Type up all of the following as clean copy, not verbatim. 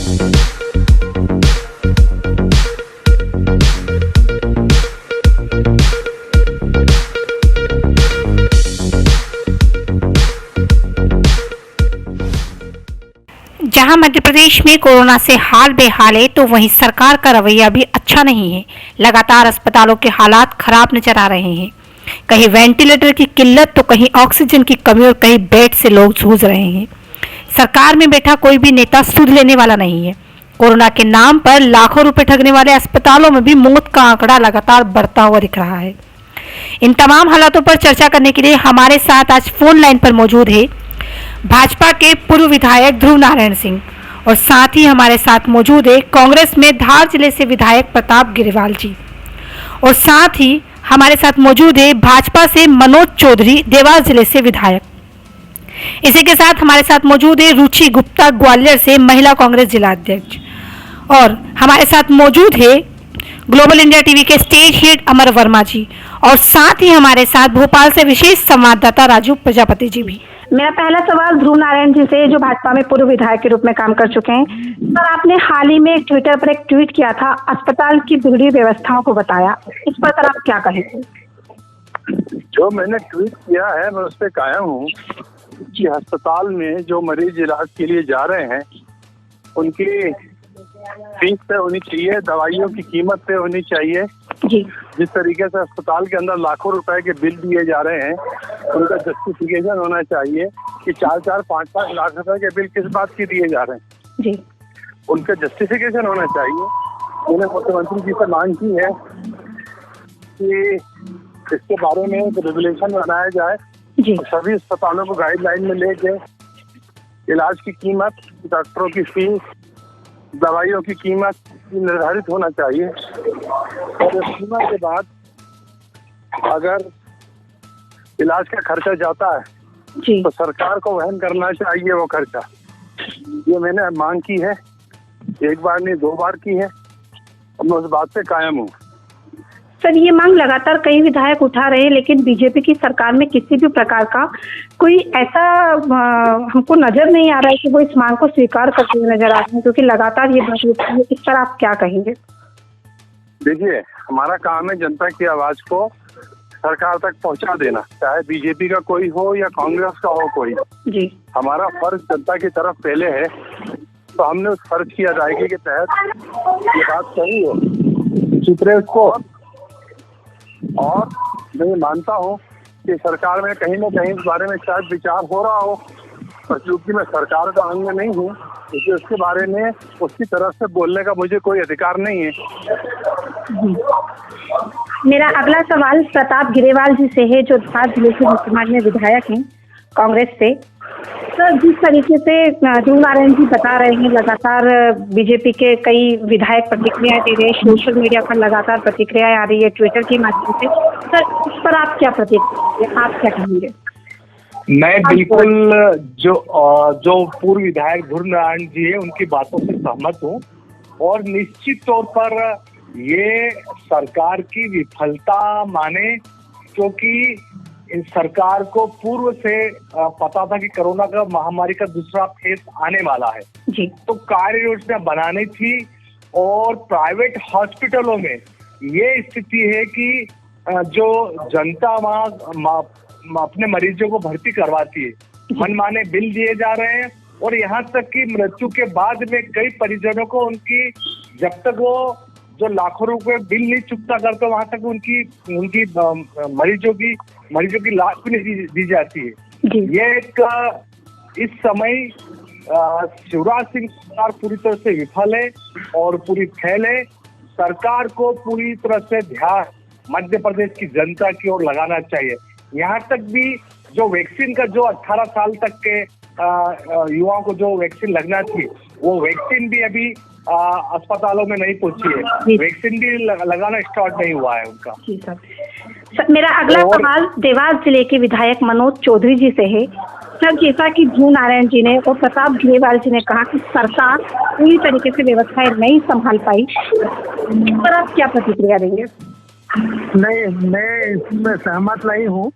जहां मध्य प्रदेश में कोरोना से हाल बेहाल है, तो वहीं सरकार का रवैया भी अच्छा नहीं है। लगातार अस्पतालों के हालात खराब नजर आ रहे हैं। कहीं वेंटिलेटर की किल्लत, तो कहीं ऑक्सीजन की कमी और कहीं बेड से लोग जूझ रहे हैं। सरकार में बैठा कोई भी नेता सुध लेने वाला नहीं है। कोरोना के नाम पर लाखों रुपए ठगने वाले अस्पतालों में भी मौत का आंकड़ा लगातार बढ़ता हुआ दिख रहा है। इन तमाम हालातों पर चर्चा करने के लिए हमारे साथ आज फोन लाइन पर मौजूद है भाजपा के पूर्व विधायक ध्रुव नारायण सिंह, और साथ ही हमारे साथ मौजूद है कांग्रेस में धार जिले से विधायक प्रताप गिरेवाल जी, और साथ ही हमारे साथ मौजूद है भाजपा से मनोज चौधरी, देवास जिले से विधायक। इसी के साथ हमारे साथ मौजूद है रुचि गुप्ता, ग्वालियर से महिला कांग्रेस जिला अध्यक्ष, और हमारे साथ मौजूद है ग्लोबल इंडिया टीवी के स्टेज हेड अमर वर्मा जी, और साथ ही हमारे साथ भोपाल से विशेष संवाददाता राजू प्रजापति जी भी। मेरा पहला सवाल ध्रुव नारायण जी से, जो भाजपा में पूर्व विधायक के रूप में काम कर चुके हैं। सर, आपने हाल ही में ट्विटर पर एक ट्वीट किया था, अस्पताल की बिगड़ी व्यवस्थाओं को बताया। इस पर सर आप क्या कहेंगे? जो मैंने ट्वीट किया है मैं उस पर कायम हूँ कि अस्पताल में जो मरीज इलाज के लिए जा रहे हैं उनकी फीस पे होनी चाहिए, दवाइयों की कीमत पे होनी चाहिए जी। जिस तरीके से अस्पताल के अंदर लाखों रुपए के बिल दिए जा रहे हैं, उनका जस्टिफिकेशन होना चाहिए कि 4-4, 5-5 लाख रुपए के बिल किस बात के दिए जा रहे हैं जी। उनका जस्टिफिकेशन होना चाहिए। मैंने मुख्यमंत्री जी से मांग की है कि इसके बारे में एक रेगुलेशन बनाया जाए जी। सभी अस्पतालों को गाइडलाइन में लेके इलाज की कीमत, डॉक्टरों की फीस, दवाइयों की कीमत निर्धारित होना चाहिए, और इस कीमत के बाद अगर इलाज का खर्चा जाता है जी, तो सरकार को वहन करना चाहिए वो खर्चा। ये मैंने मांग की है, एक बार नहीं 2 बार की है, और मैं उस बात पे कायम हूँ। सर, ये मांग लगातार कई विधायक उठा रहे हैं, लेकिन बीजेपी की सरकार में किसी भी प्रकार का कोई ऐसा हमको नजर नहीं आ रहा है कि वो इस मांग को स्वीकार करते हुए नजर आ रहे हैं, क्योंकि लगातार ये बात होती है। इस पर आप क्या कहेंगे? देखिए, हमारा काम है जनता की आवाज को सरकार तक पहुंचा देना, चाहे बीजेपी का कोई हो या कांग्रेस का हो कोई। जी। हमारा फर्ज जनता की तरफ पहले है, तो हमने उस फर्ज की अदायगी के तहत ये बात कही है सुप्रीम उसको। और मैं ये मानता हूँ कि सरकार में कहीं ना कहीं इस बारे में शायद विचार हो रहा हो, पर क्योंकि मैं सरकार का अंग नहीं हूँ, इसलिए उसके बारे में उसकी तरफ से बोलने का मुझे कोई अधिकार नहीं है। मेरा अगला सवाल प्रताप गिरेवाल जी से है, जो धार जिले से वर्तमान में विधायक हैं कांग्रेस से। सर, जिस तरीके से ध्रुव नारायण जी बता रहे हैं, लगातार बीजेपी के कई विधायक प्रतिक्रिया दे रहे हैं, सोशल मीडिया पर लगातार प्रतिक्रियाएं आ रही है ट्विटर के माध्यम से। सर, इस पर आप क्या प्रतिक्रिया, आप क्या कहेंगे? मैं बिल्कुल जो पूर्व विधायक ध्रुव नारायण जी है उनकी बातों से सहमत हूँ, और निश्चित तौर पर ये सरकार की विफलता माने, क्योंकि इन सरकार को पूर्व से पता था कि कोरोना का महामारी का दूसरा फेज आने वाला है जी। तो कार्य योजना बनानी थी, और प्राइवेट हॉस्पिटलों में ये स्थिति है कि जो जनता वहाँ अपने मरीजों को भर्ती करवाती है, मनमाने बिल दिए जा रहे हैं, और यहाँ तक कि मृत्यु के बाद में कई परिजनों को उनकी, जब तक वो जो लाखों रुपए बिल नहीं चुकता करते, वहां तक उनकी मरीजों की लाश भी नहीं दी जाती है। ये एक इस समय शिवराज सिंह सरकार पूरी तरह से विफल है और पूरी फेल है। सरकार को पूरी तरह से ध्यान मध्य प्रदेश की जनता की ओर लगाना चाहिए। यहाँ तक भी जो वैक्सीन का, जो 18 साल तक के युवाओं को जो वैक्सीन लगना थी, वो वैक्सीन भी अभी अस्पतालों में नहीं पहुंची है, वैक्सीन भी लगाना स्टार्ट नहीं हुआ है उनका। जी सर। मेरा अगला सवाल देवास जिले के विधायक मनोज चौधरी जी से है। सर, जैसा कि ध्रुव नारायण जी ने और प्रताप गिरेवाल जी ने कहा कि सरकार पूरी तरीके से व्यवस्थाएं नहीं संभाल पाई, इस पर आप क्या प्रतिक्रिया देंगे? नहीं, मैं इसमें सहमत नहीं हूँ।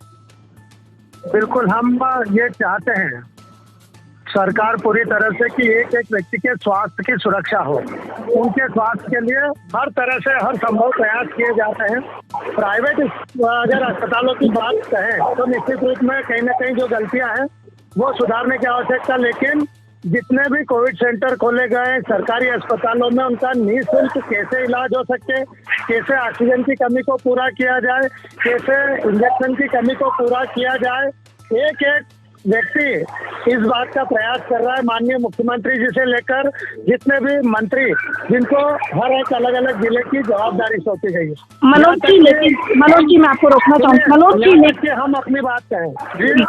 बिल्कुल हम ये चाहते हैं सरकार पूरी तरह से कि एक एक व्यक्ति के स्वास्थ्य की सुरक्षा हो, उनके स्वास्थ्य के लिए हर तरह से हर संभव प्रयास किए जाते हैं। प्राइवेट अगर अस्पतालों की बात कहें तो निश्चित रूप में कहीं ना कहीं जो गलतियां हैं वो सुधारने की आवश्यकता, लेकिन जितने भी कोविड सेंटर खोले गए सरकारी अस्पतालों में उनका निःशुल्क कैसे इलाज हो सके, कैसे ऑक्सीजन की कमी को पूरा किया जाए, कैसे इंजेक्शन की कमी को पूरा किया जाए, एक एक व्यक्ति इस बात का प्रयास कर रहा है। माननीय मुख्यमंत्री जी से लेकर जितने भी मंत्री, जिनको हर एक अलग अलग जिले की जवाबदारी सौंपी गई है। मनोज जी मैं आपको रोकना चाहूँगी। मनोज जी लेकिन हम अपनी बात कहें जी,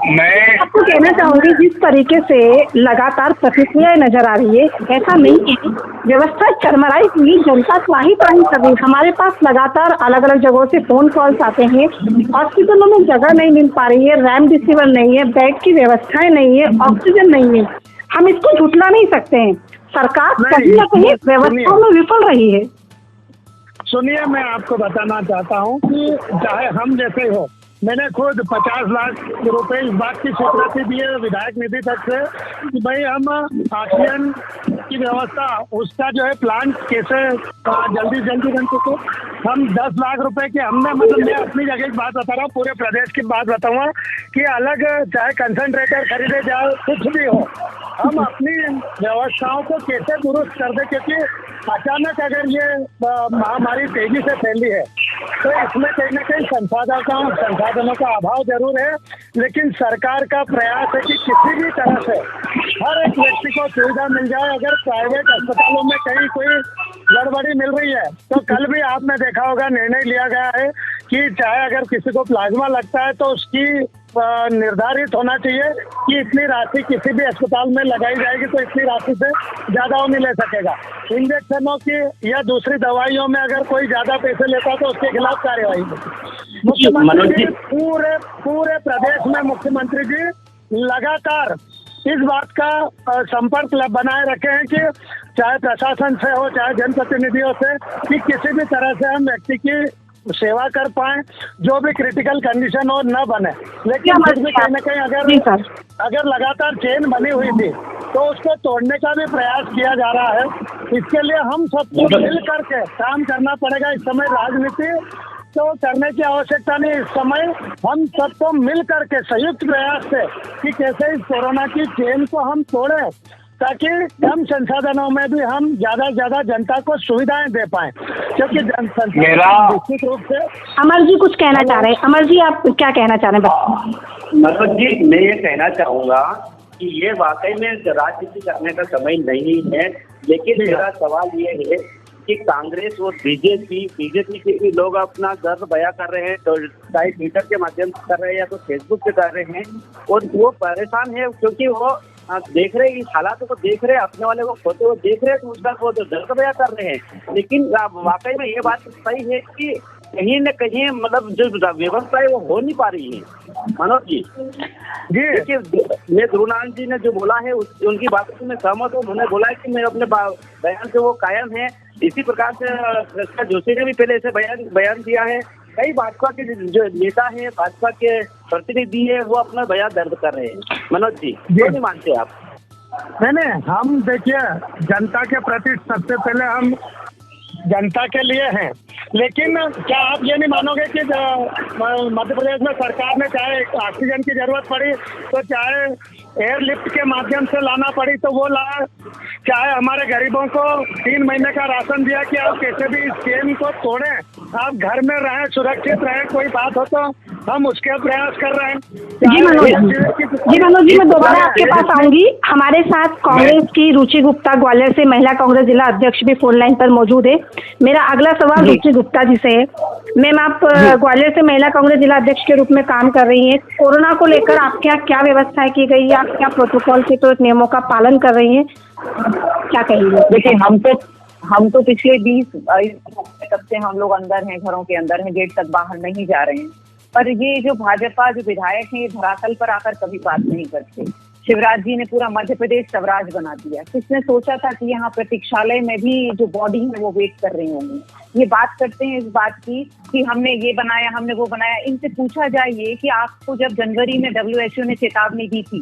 मैं आपको कहना चाहूंगी जिस तरीके से लगातार प्रतिक्रियाएं नजर आ रही है, ऐसा नहीं है व्यवस्था चरमराई हुई, जनता त्राही त्राही कर रही। हमारे पास लगातार अलग अलग जगहों से फोन कॉल्स आते हैं, हॉस्पिटलों में जगह नहीं मिल पा रही है, रेमडेसिविर नहीं है, बेड की व्यवस्थाएं नहीं है, ऑक्सीजन नहीं है। हम इसको झुठला नहीं सकते हैं, सरकार कहीं ना कहीं व्यवस्था में विफल रही है। सुनिए, मैं आपको बताना चाहता हूँ कि चाहे हम जैसे हो, मैंने खुद 50 लाख रुपए इस बात की स्वीकृति दी है विधायक निधि तक से कि भाई हम ऑक्सीजन की व्यवस्था, उसका जो है प्लांट कैसे जल्दी बन सके। हम 10 लाख रुपए के हमने, मतलब मैं अपनी जगह की बात बता रहा हूँ, पूरे प्रदेश की बात बताऊंगा कि अलग चाहे कंसंट्रेटर खरीदे जाए, कुछ भी हो, हम अपनी व्यवस्थाओं को कैसे दुरुस्त कर दे, क्योंकि अचानक अगर ये महामारी तेजी से फैली है तो इसमें कहीं ना कहीं संसाधनों का अभाव जरूर है, लेकिन सरकार का प्रयास है कि किसी भी तरह से हर एक व्यक्ति को सुविधा मिल जाए। अगर प्राइवेट अस्पतालों में कहीं कोई गड़बड़ी मिल रही है तो कल भी आपने देखा होगा निर्णय लिया गया है कि चाहे अगर किसी को प्लाज्मा लगता है तो उसकी निर्धारित होना चाहिए कि इतनी राशि किसी भी अस्पताल में लगाई जाएगी तो इतनी राशि से ज्यादा वो नहीं ले सकेगा। इंजेक्शनों की या दूसरी दवाइयों में अगर कोई ज्यादा पैसे लेता है तो उसके खिलाफ कार्रवाई होगी। मुख्यमंत्री जी पूरे प्रदेश में मुख्यमंत्री जी लगातार इस बात का संपर्क बनाए रखे हैं कि चाहे प्रशासन से हो चाहे जनप्रतिनिधियों से, कि किसी भी तरह से हम व्यक्ति की सेवा कर पाए, जो भी क्रिटिकल कंडीशन हो न बने। लेकिन फिर भी कहीं ना कहीं अगर लगातार चेन बनी हुई थी तो उसको तोड़ने का भी प्रयास किया जा रहा है। इसके लिए हम सबको मिल करके काम करना पड़ेगा। इस समय राजनीति तो करने की आवश्यकता नहीं, इस समय हम सबको मिल करके संयुक्त प्रयास से कि कैसे इस कोरोना की चेन को हम तोड़े, ताकि कम संसाधनों में भी हम ज्यादा से ज्यादा जनता को सुविधाएं दे पाए, क्योंकि निश्चित रूप से। अमर जी कुछ कहना चाह रहे हैं। अमर जी आप क्या कहना चाह रहे हैं? मनोज जी, मैं ये कहना चाहूँगा कि ये वाकई में राजनीति करने का समय नहीं है, लेकिन मेरा सवाल ये है कि कांग्रेस और बीजेपी के भी लोग अपना दर्द बयां कर रहे हैं, तो चाहे ट्विटर के माध्यम से कर रहे हैं या तो फेसबुक पे कर रहे हैं, और वो परेशान है क्योंकि वो देख रहे इस हालातों को देख रहे, अपने वाले को खोते हुए देख रहे, तो उसका वो दर्द बयां कर रहे हैं। लेकिन वाकई में ये बात सही है कि कहीं न कहीं मतलब जो व्यवस्था है वो हो नहीं पा रही है। मनोज जी देखिए, मैं ध्रुवनारायण जी ने जो बोला है उनकी बातों से मैं सहमत हूँ। उन्होंने बोला है कि मैं अपने बयान से वो कायम है। इसी प्रकार से जोशी ने भी पहले ऐसे बयान दिया है। कई भाजपा के जो नेता है, भाजपा के प्रतिनिधि है, वो अपना बयान दर्ज कर रहे हैं। मनोज जी क्यों नहीं मानते आप? नहीं, हम देखिए जनता के प्रति सबसे पहले हम जनता के लिए हैं, लेकिन क्या आप ये नहीं मानोगे कि मध्य प्रदेश में सरकार ने चाहे ऑक्सीजन की जरूरत पड़ी तो चाहे एयरलिफ्ट के माध्यम से लाना पड़ी तो वो लाया, चाहे हमारे गरीबों को 3 महीने का राशन दिया कि आप कैसे भी इस चेन को तोड़ें, आप घर में रहें, सुरक्षित रहें, कोई बात हो तो हम उसके प्रयास कर रहे हैं। जी मनोज जी मैं दोबारा आपके पास आऊंगी। हमारे साथ कांग्रेस की रुचि गुप्ता ग्वालियर से महिला कांग्रेस जिला अध्यक्ष भी फोन लाइन पर मौजूद है। मेरा अगला सवाल रुचि गुप्ता जी से है। मैम, आप ग्वालियर से महिला कांग्रेस जिला अध्यक्ष के रूप में काम कर रही हैं। कोरोना को लेकर आपके यहाँ क्या व्यवस्थाएं की गई है? आप क्या प्रोटोकॉल के तो नियमों का पालन कर रही हैं? क्या कहेंगे? देखिए, हम तो पिछले 20 तब से हम लोग अंदर हैं, घरों के अंदर हैं, गेट तक बाहर नहीं जा रहे हैं। पर ये जो भाजपा जो विधायक हैं, ये धरातल पर आकर कभी बात नहीं करते। शिवराज जी ने पूरा मध्य प्रदेश स्वराज बना दिया। किसने सोचा था कि यहाँ प्रतीक्षालय में भी जो बॉडी है वो वेट कर रही होंगी। ये बात करते हैं इस बात की कि हमने ये बनाया, हमने वो बनाया। इनसे पूछा जाए ये कि आपको जब जनवरी में WHO ने चेतावनी दी थी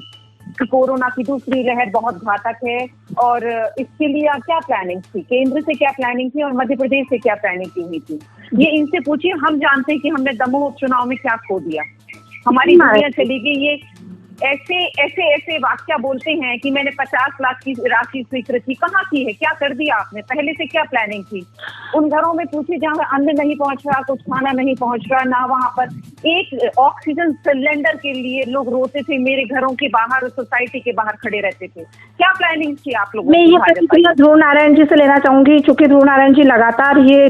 कि कोरोना की दूसरी लहर बहुत घातक है और इसके लिए क्या प्लानिंग थी, केंद्र से क्या प्लानिंग थी और मध्य प्रदेश से क्या प्लानिंग की हुई थी, ये इनसे पूछिए। हम जानते हैं कि हमने दमोह उपचुनाव में क्या खो दिया, हमारी दुनिया चली गई। ये ऐसे वाक्य बोलते हैं कि मैंने 50 लाख की राशि स्वीकृत की। कहाँ की है, क्या कर दिया आपने, पहले से क्या प्लानिंग थी? उन घरों में पूछिए जहाँ अन्न नहीं पहुंच रहा, कुछ खाना नहीं पहुंच रहा, ना वहां पर एक ऑक्सीजन सिलेंडर के लिए लोग रोते थे, मेरे घरों के बाहर, सोसाइटी के बाहर खड़े रहते थे। क्या प्लानिंग थी आप लोगों? मैं ये प्रतिक्रिया ध्रुव नारायण जी से लेना चाहूंगी, क्योंकि ध्रुव नारायण जी लगातार ये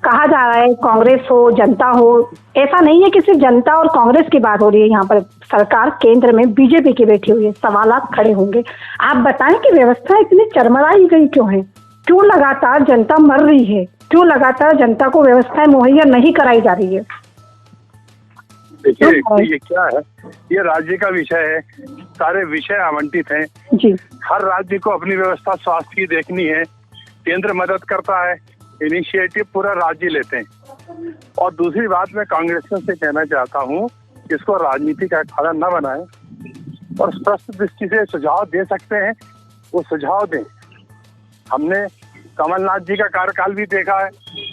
कहा जा रहा है कांग्रेस हो जनता हो, ऐसा नहीं है कि सिर्फ जनता और कांग्रेस की बात हो रही है। यहाँ पर सरकार केंद्र में बीजेपी की बैठी हुई है, सवालात खड़े होंगे। आप बताएं कि व्यवस्था इतनी चरमराई गई क्यों है, क्यों लगातार जनता मर रही है, क्यों लगातार जनता को व्यवस्थाएं मुहैया नहीं कराई जा रही है? देखिए ये क्या है, ये राज्य का विषय है, सारे विषय आवंटित हैं जी। हर राज्य को अपनी व्यवस्था स्वास्थ्य की देखनी है, केंद्र मदद करता है, इनिशिएटिव पूरा राज्य लेते हैं। और दूसरी बात मैं कांग्रेसियों से कहना चाहता हूँ, इसको राजनीति का अखाड़ा न बनाएं और स्पष्ट दृष्टि से सुझाव दे सकते हैं वो सुझाव दें। हमने कमलनाथ जी का कार्यकाल भी देखा है,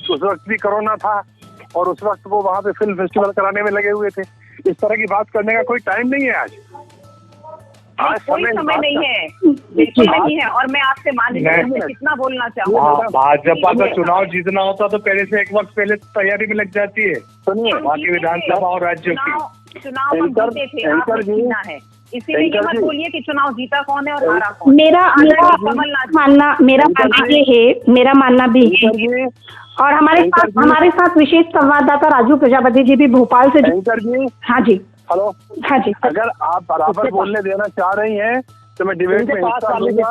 उस वक्त भी कोरोना था और उस वक्त वो वहां पे फिल्म फेस्टिवल कराने में लगे हुए थे। इस तरह की बात करने का कोई टाइम नहीं है आज कोई समय नहीं है, बिल्कुल नहीं है। और मैं आपसे माननीय कितना बोलना चाहूँगा, भाजपा का चुनाव जीतना होता तो पहले से एक वक्त पहले तैयारी में लग जाती है। सुनिए, बाकी विधानसभा और राज्यों की चुनाव हम जीते थे, आपने जीतना है, इसीलिए ये मत बोलिए कि चुनाव जीता कौन है और हारा कौन। मेरा मानना भी है। और हमारे साथ विशेष संवाददाता राजू प्रजापति जी भी भोपाल से। हाँ जी, हेलो। हाँ जी, अगर आप बराबर बोलने देना चाह रही हैं तो मैं डिबेट में हिस्सा लूंगा।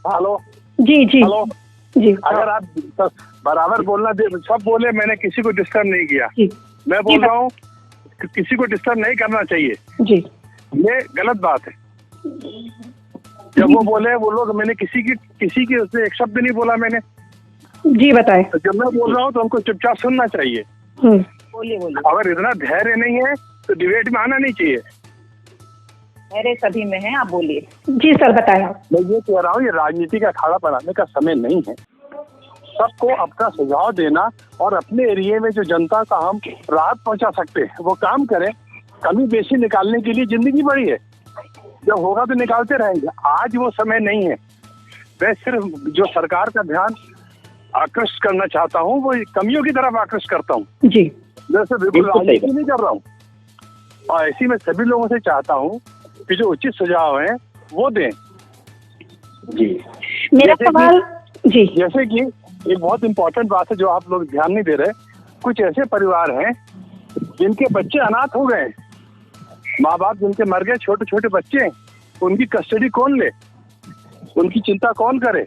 हेलो जी जी हेलो जी। अगर आप बराबर बोलना दे, सब बोले, मैंने किसी को डिस्टर्ब नहीं किया। जी, मैं बोल रहा हूँ किसी को डिस्टर्ब नहीं करना चाहिए, जी, ये गलत बात है। जब वो बोले वो लोग, मैंने किसी की उसने एक शब्द नहीं बोला मैंने। जी बताएं। तो जब मैं बोल रहा हूँ तो हमको चुपचाप सुनना चाहिए। बोलिए बोलिए। अगर इतना धैर्य नहीं है तो डिबेट में आना नहीं चाहिए। धैर्य सभी में है, आप बोलिए। जी सर बताएं आप। मैं ये कह रहा हूँ, ये राजनीति का अखाड़ा बनाने का समय नहीं है। सबको अपना सुझाव देना और अपने एरिया में जो जनता का हम राहत पहुंचा सकते हैं वो काम करें। कमी बेशी निकालने के लिए जिंदगी बड़ी है, जब होगा तो निकालते रहेंगे। आज वो समय नहीं है। मैं सिर्फ जो सरकार का ध्यान आकृष्ट करना चाहता हूँ वो कमियों की तरफ आकृष्ट करता हूँ। जी, जैसे बिल्कुल राजनीति नहीं कर रहा हूँ। और ऐसी मैं सभी लोगों से चाहता हूँ कि जो उचित सुझाव हैं वो दें। जी, मेरा सवाल जी, जैसे कि एक बहुत इंपॉर्टेंट बात है जो आप लोग ध्यान नहीं दे रहे। कुछ ऐसे परिवार हैं जिनके बच्चे अनाथ हो गए, माँ बाप जिनके मर गए, छोटे छोटे बच्चे, उनकी कस्टडी कौन ले, उनकी चिंता कौन करे।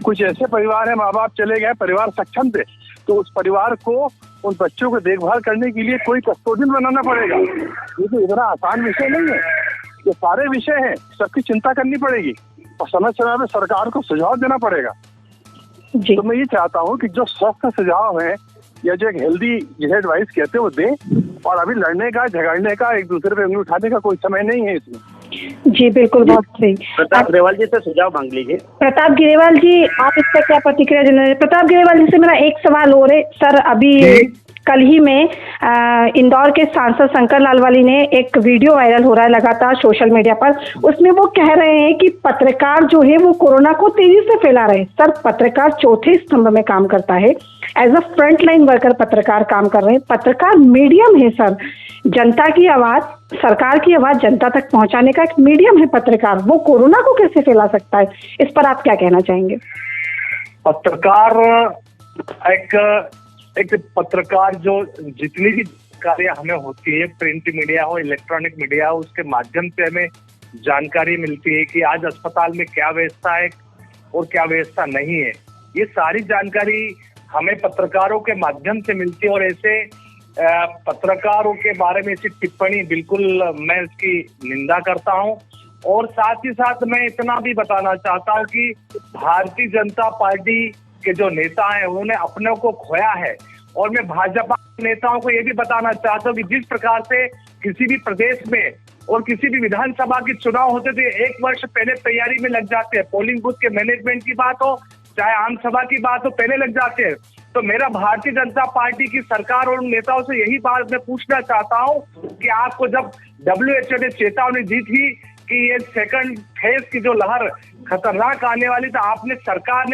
कुछ ऐसे परिवार हैं, माँ बाप चले गए, परिवार सक्षम थे, तो उस परिवार को, उन बच्चों को देखभाल करने के लिए कोई कस्टोडियन बनाना पड़ेगा। ये तो इतना आसान विषय नहीं है, ये सारे विषय हैं, सबकी चिंता करनी पड़ेगी और समय समय में सरकार को सुझाव देना पड़ेगा। जी। तो मैं ये चाहता हूँ कि जो स्वस्थ सुझाव है या जो एक हेल्दी जिसे एडवाइस कहते हैं वो दें। और अभी लड़ने का, झगड़ने का, एक दूसरे पे उंगली उठाने का कोई समय नहीं है इसमें। जी बिल्कुल, बहुत सही। प्रताप ग्रेवाल जी से सुझाव मांग लीजिए। प्रताप ग्रेवाल जी, आप इस पर क्या प्रतिक्रिया देना? प्रताप ग्रेवाल जी से मेरा एक सवाल और है सर। अभी कल ही में इंदौर के सांसद शंकर लालवानी ने एक वीडियो वायरल हो रहा है लगातार सोशल मीडिया पर, उसमें वो कह रहे हैं कि पत्रकार जो है वो कोरोना को तेजी से फैला रहे हैं। सर, पत्रकार चौथे स्तंभ में काम करता है, as a front line worker पत्रकार काम कर रहे हैं। पत्रकार मीडियम है सर, जनता की आवाज, सरकार की आवाज जनता तक पहुंचाने का एक मीडियम है पत्रकार। वो कोरोना को कैसे फैला सकता है? इस पर आप क्या कहना चाहेंगे? पत्रकार एक पत्रकार जो जितनी भी कार्य हमें होती है, प्रिंट मीडिया हो, इलेक्ट्रॉनिक मीडिया हो, उसके माध्यम से हमें जानकारी मिलती है कि आज अस्पताल में क्या व्यवस्था है और क्या व्यवस्था नहीं है। ये सारी जानकारी हमें पत्रकारों के माध्यम से मिलती है और ऐसे पत्रकारों के बारे में ऐसी टिप्पणी बिल्कुल मैं इसकी निंदा करता हूं। और साथ ही साथ मैं इतना भी बताना चाहता हूं कि भारतीय जनता पार्टी के जो नेता हैं उन्होंने अपने को खोया है। और मैं भाजपा नेताओं को ये भी बताना चाहता हूँ कि जिस प्रकार से किसी भी प्रदेश में और किसी भी विधानसभा के चुनाव होते थे 1 वर्ष पहले तैयारी में लग जाते हैं। पोलिंग बूथ के मैनेजमेंट की बात हो चाहे आम सभा की बात हो, पहले लग जाते हैं। तो मेरा भारतीय जनता पार्टी की सरकार और नेताओं से यही बात मैं पूछना चाहता हूँ कि आपको जब WHO ने चेतावनी दी थी कि ये सेकंड फेज की जो लहर खतरनाक आने वाली, तो आपने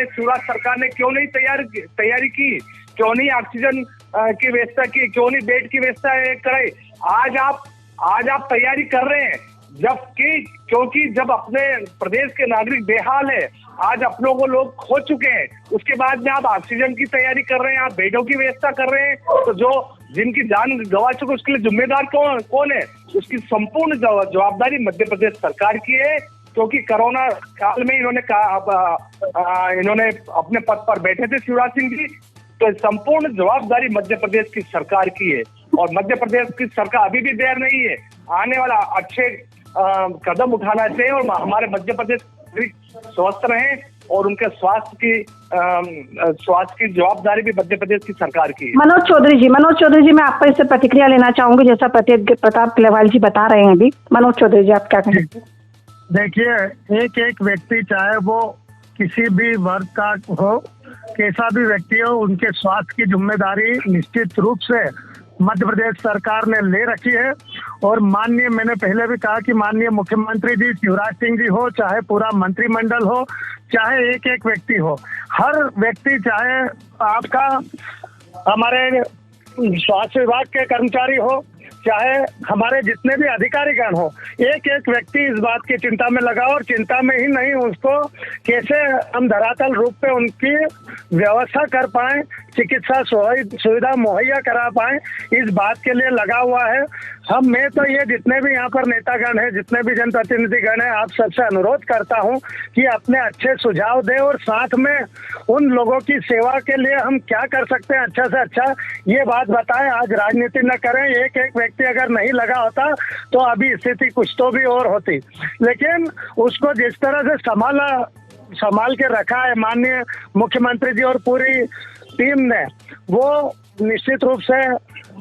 सूरत सरकार ने क्यों नहीं तैयारी की, क्यों नहीं ऑक्सीजन की व्यवस्था की, क्यों नहीं बेड की व्यवस्था कराई। आज आप तैयारी कर रहे हैं क्योंकि जब अपने प्रदेश के नागरिक बेहाल है, आज अपनों को लोग खो चुके हैं, उसके बाद में आप ऑक्सीजन की तैयारी कर रहे हैं, आप बेडों की व्यवस्था कर रहे हैं, तो जो जिनकी जान गंवा चुके उसके लिए जिम्मेदार कौन है? उसकी संपूर्ण जवाबदारी मध्य प्रदेश सरकार की है। क्योंकि कोरोना काल में इन्होंने अपने पद पर बैठे थे शिवराज सिंह जी, तो संपूर्ण जवाबदारी मध्य प्रदेश की सरकार की है। और मध्य प्रदेश की सरकार अभी भी देर नहीं है, आने वाला अच्छे कदम उठाना चाहिए और हमारे मध्य प्रदेश स्वस्थ रहें और उनके स्वास्थ्य की जवाबदारी भी मध्य प्रदेश की सरकार की है। मनोज चौधरी जी, मैं आपको इससे प्रतिक्रिया लेना चाहूंगी जैसा प्रताप किलेवाल जी बता रहे हैं अभी। मनोज चौधरी जी, आप क्या कहेंगे? देखिए, एक व्यक्ति चाहे वो किसी भी वर्ग का हो, कैसा भी व्यक्ति हो, उनके स्वास्थ्य की जिम्मेदारी निश्चित रूप से मध्य प्रदेश सरकार ने ले रखी है। और मैंने पहले भी कहा कि माननीय मुख्यमंत्री जी शिवराज सिंह जी हो, चाहे पूरा मंत्रिमंडल हो, चाहे एक व्यक्ति हो, हर व्यक्ति, चाहे आपका हमारे स्वास्थ्य विभाग के कर्मचारी हो, चाहे हमारे जितने भी अधिकारीगण हो, एक व्यक्ति इस बात की चिंता में लगा, और चिंता में ही नहीं, उसको कैसे हम धरातल रूप पे उनकी व्यवस्था कर पाए, चिकित्सा सुविधा मुहैया करा पाए, इस बात के लिए लगा हुआ है। मैं तो ये जितने भी यहाँ पर नेतागण हैं, जितने भी जनप्रतिनिधिगण हैं, आप सबसे अनुरोध करता हूँ कि अपने अच्छे सुझाव दें और साथ में उन लोगों की सेवा के लिए हम क्या कर सकते हैं अच्छा से अच्छा, ये बात बताएं। आज राजनीति न करें। एक व्यक्ति अगर नहीं लगा होता तो अभी स्थिति कुछ तो भी और होती, लेकिन उसको जिस तरह से संभाल के रखा है माननीय मुख्यमंत्री जी और पूरी टीम ने, वो निश्चित रूप से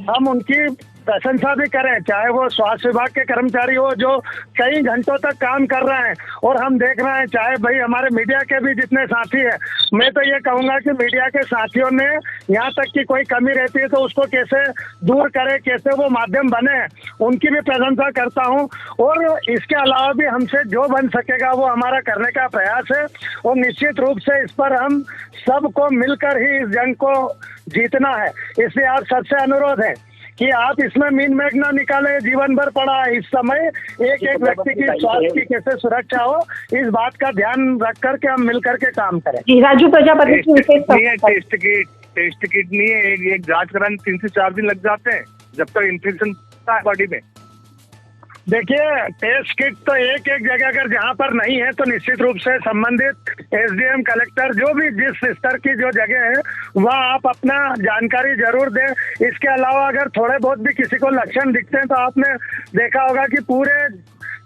हम उनकी प्रशंसा भी करें। चाहे वो स्वास्थ्य विभाग के कर्मचारी हो जो कई घंटों तक काम कर रहे हैं और हम देख रहे हैं, चाहे भाई हमारे मीडिया के भी जितने साथी हैं, मैं तो ये कहूँगा कि मीडिया के साथियों ने यहाँ तक कि कोई कमी रहती है तो उसको कैसे दूर करे, कैसे वो माध्यम बने, उनकी भी प्रशंसा करता हूँ। और इसके अलावा भी हमसे जो बन सकेगा वो हमारा करने का प्रयास है और निश्चित रूप से इस पर हम सबको मिलकर ही इस जंग को जीतना है। इसलिए आप सबसे अनुरोध है कि आप इसमें मीन मेघ ना निकाले, जीवन भर पड़ा है। इस समय एक व्यक्ति की स्वास्थ्य की कैसे सुरक्षा हो, इस बात का ध्यान रख करके हम मिल करके काम करें। जी, राजू प्रजापति टेस्ट किट नहीं है, एक जांच कराने 3 से 4 दिन लग जाते हैं जब तक इन्फेक्शन होता है बॉडी में। देखिए, टेस्ट किट तो एक जगह अगर जहाँ पर नहीं है तो निश्चित रूप से संबंधित SDM कलेक्टर जो भी जिस स्तर की जो जगह है वहाँ आप अपना जानकारी जरूर दें। इसके अलावा अगर थोड़े बहुत भी किसी को लक्षण दिखते हैं तो आपने देखा होगा कि पूरे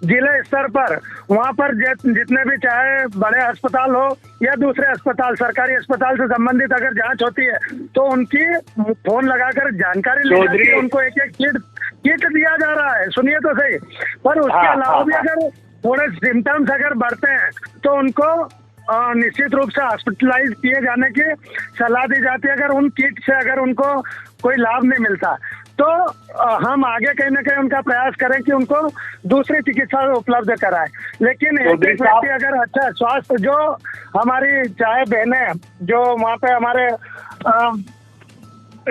जिले स्तर पर वहाँ पर जितने भी चाहे बड़े अस्पताल हो या दूसरे अस्पताल, सरकारी अस्पताल से संबंधित अगर जांच होती है तो उनकी फोन लगाकर जानकारी लेकर उनको एक किट दिया जा रहा है। सुनिए तो सही। पर उसके अलावा भी अगर थोड़े सिम्टम्स अगर बढ़ते हैं तो उनको निश्चित रूप से हॉस्पिटलाइज किए जाने की सलाह दी जाती है। अगर उन किट से अगर उनको कोई लाभ नहीं मिलता तो हम आगे कहीं ना कहीं उनका प्रयास करें कि उनको दूसरी चिकित्सा उपलब्ध कराएं। लेकिन एक व्यक्ति अगर अच्छा स्वास्थ्य, जो हमारी चाहे बहनें जो वहाँ पे हमारे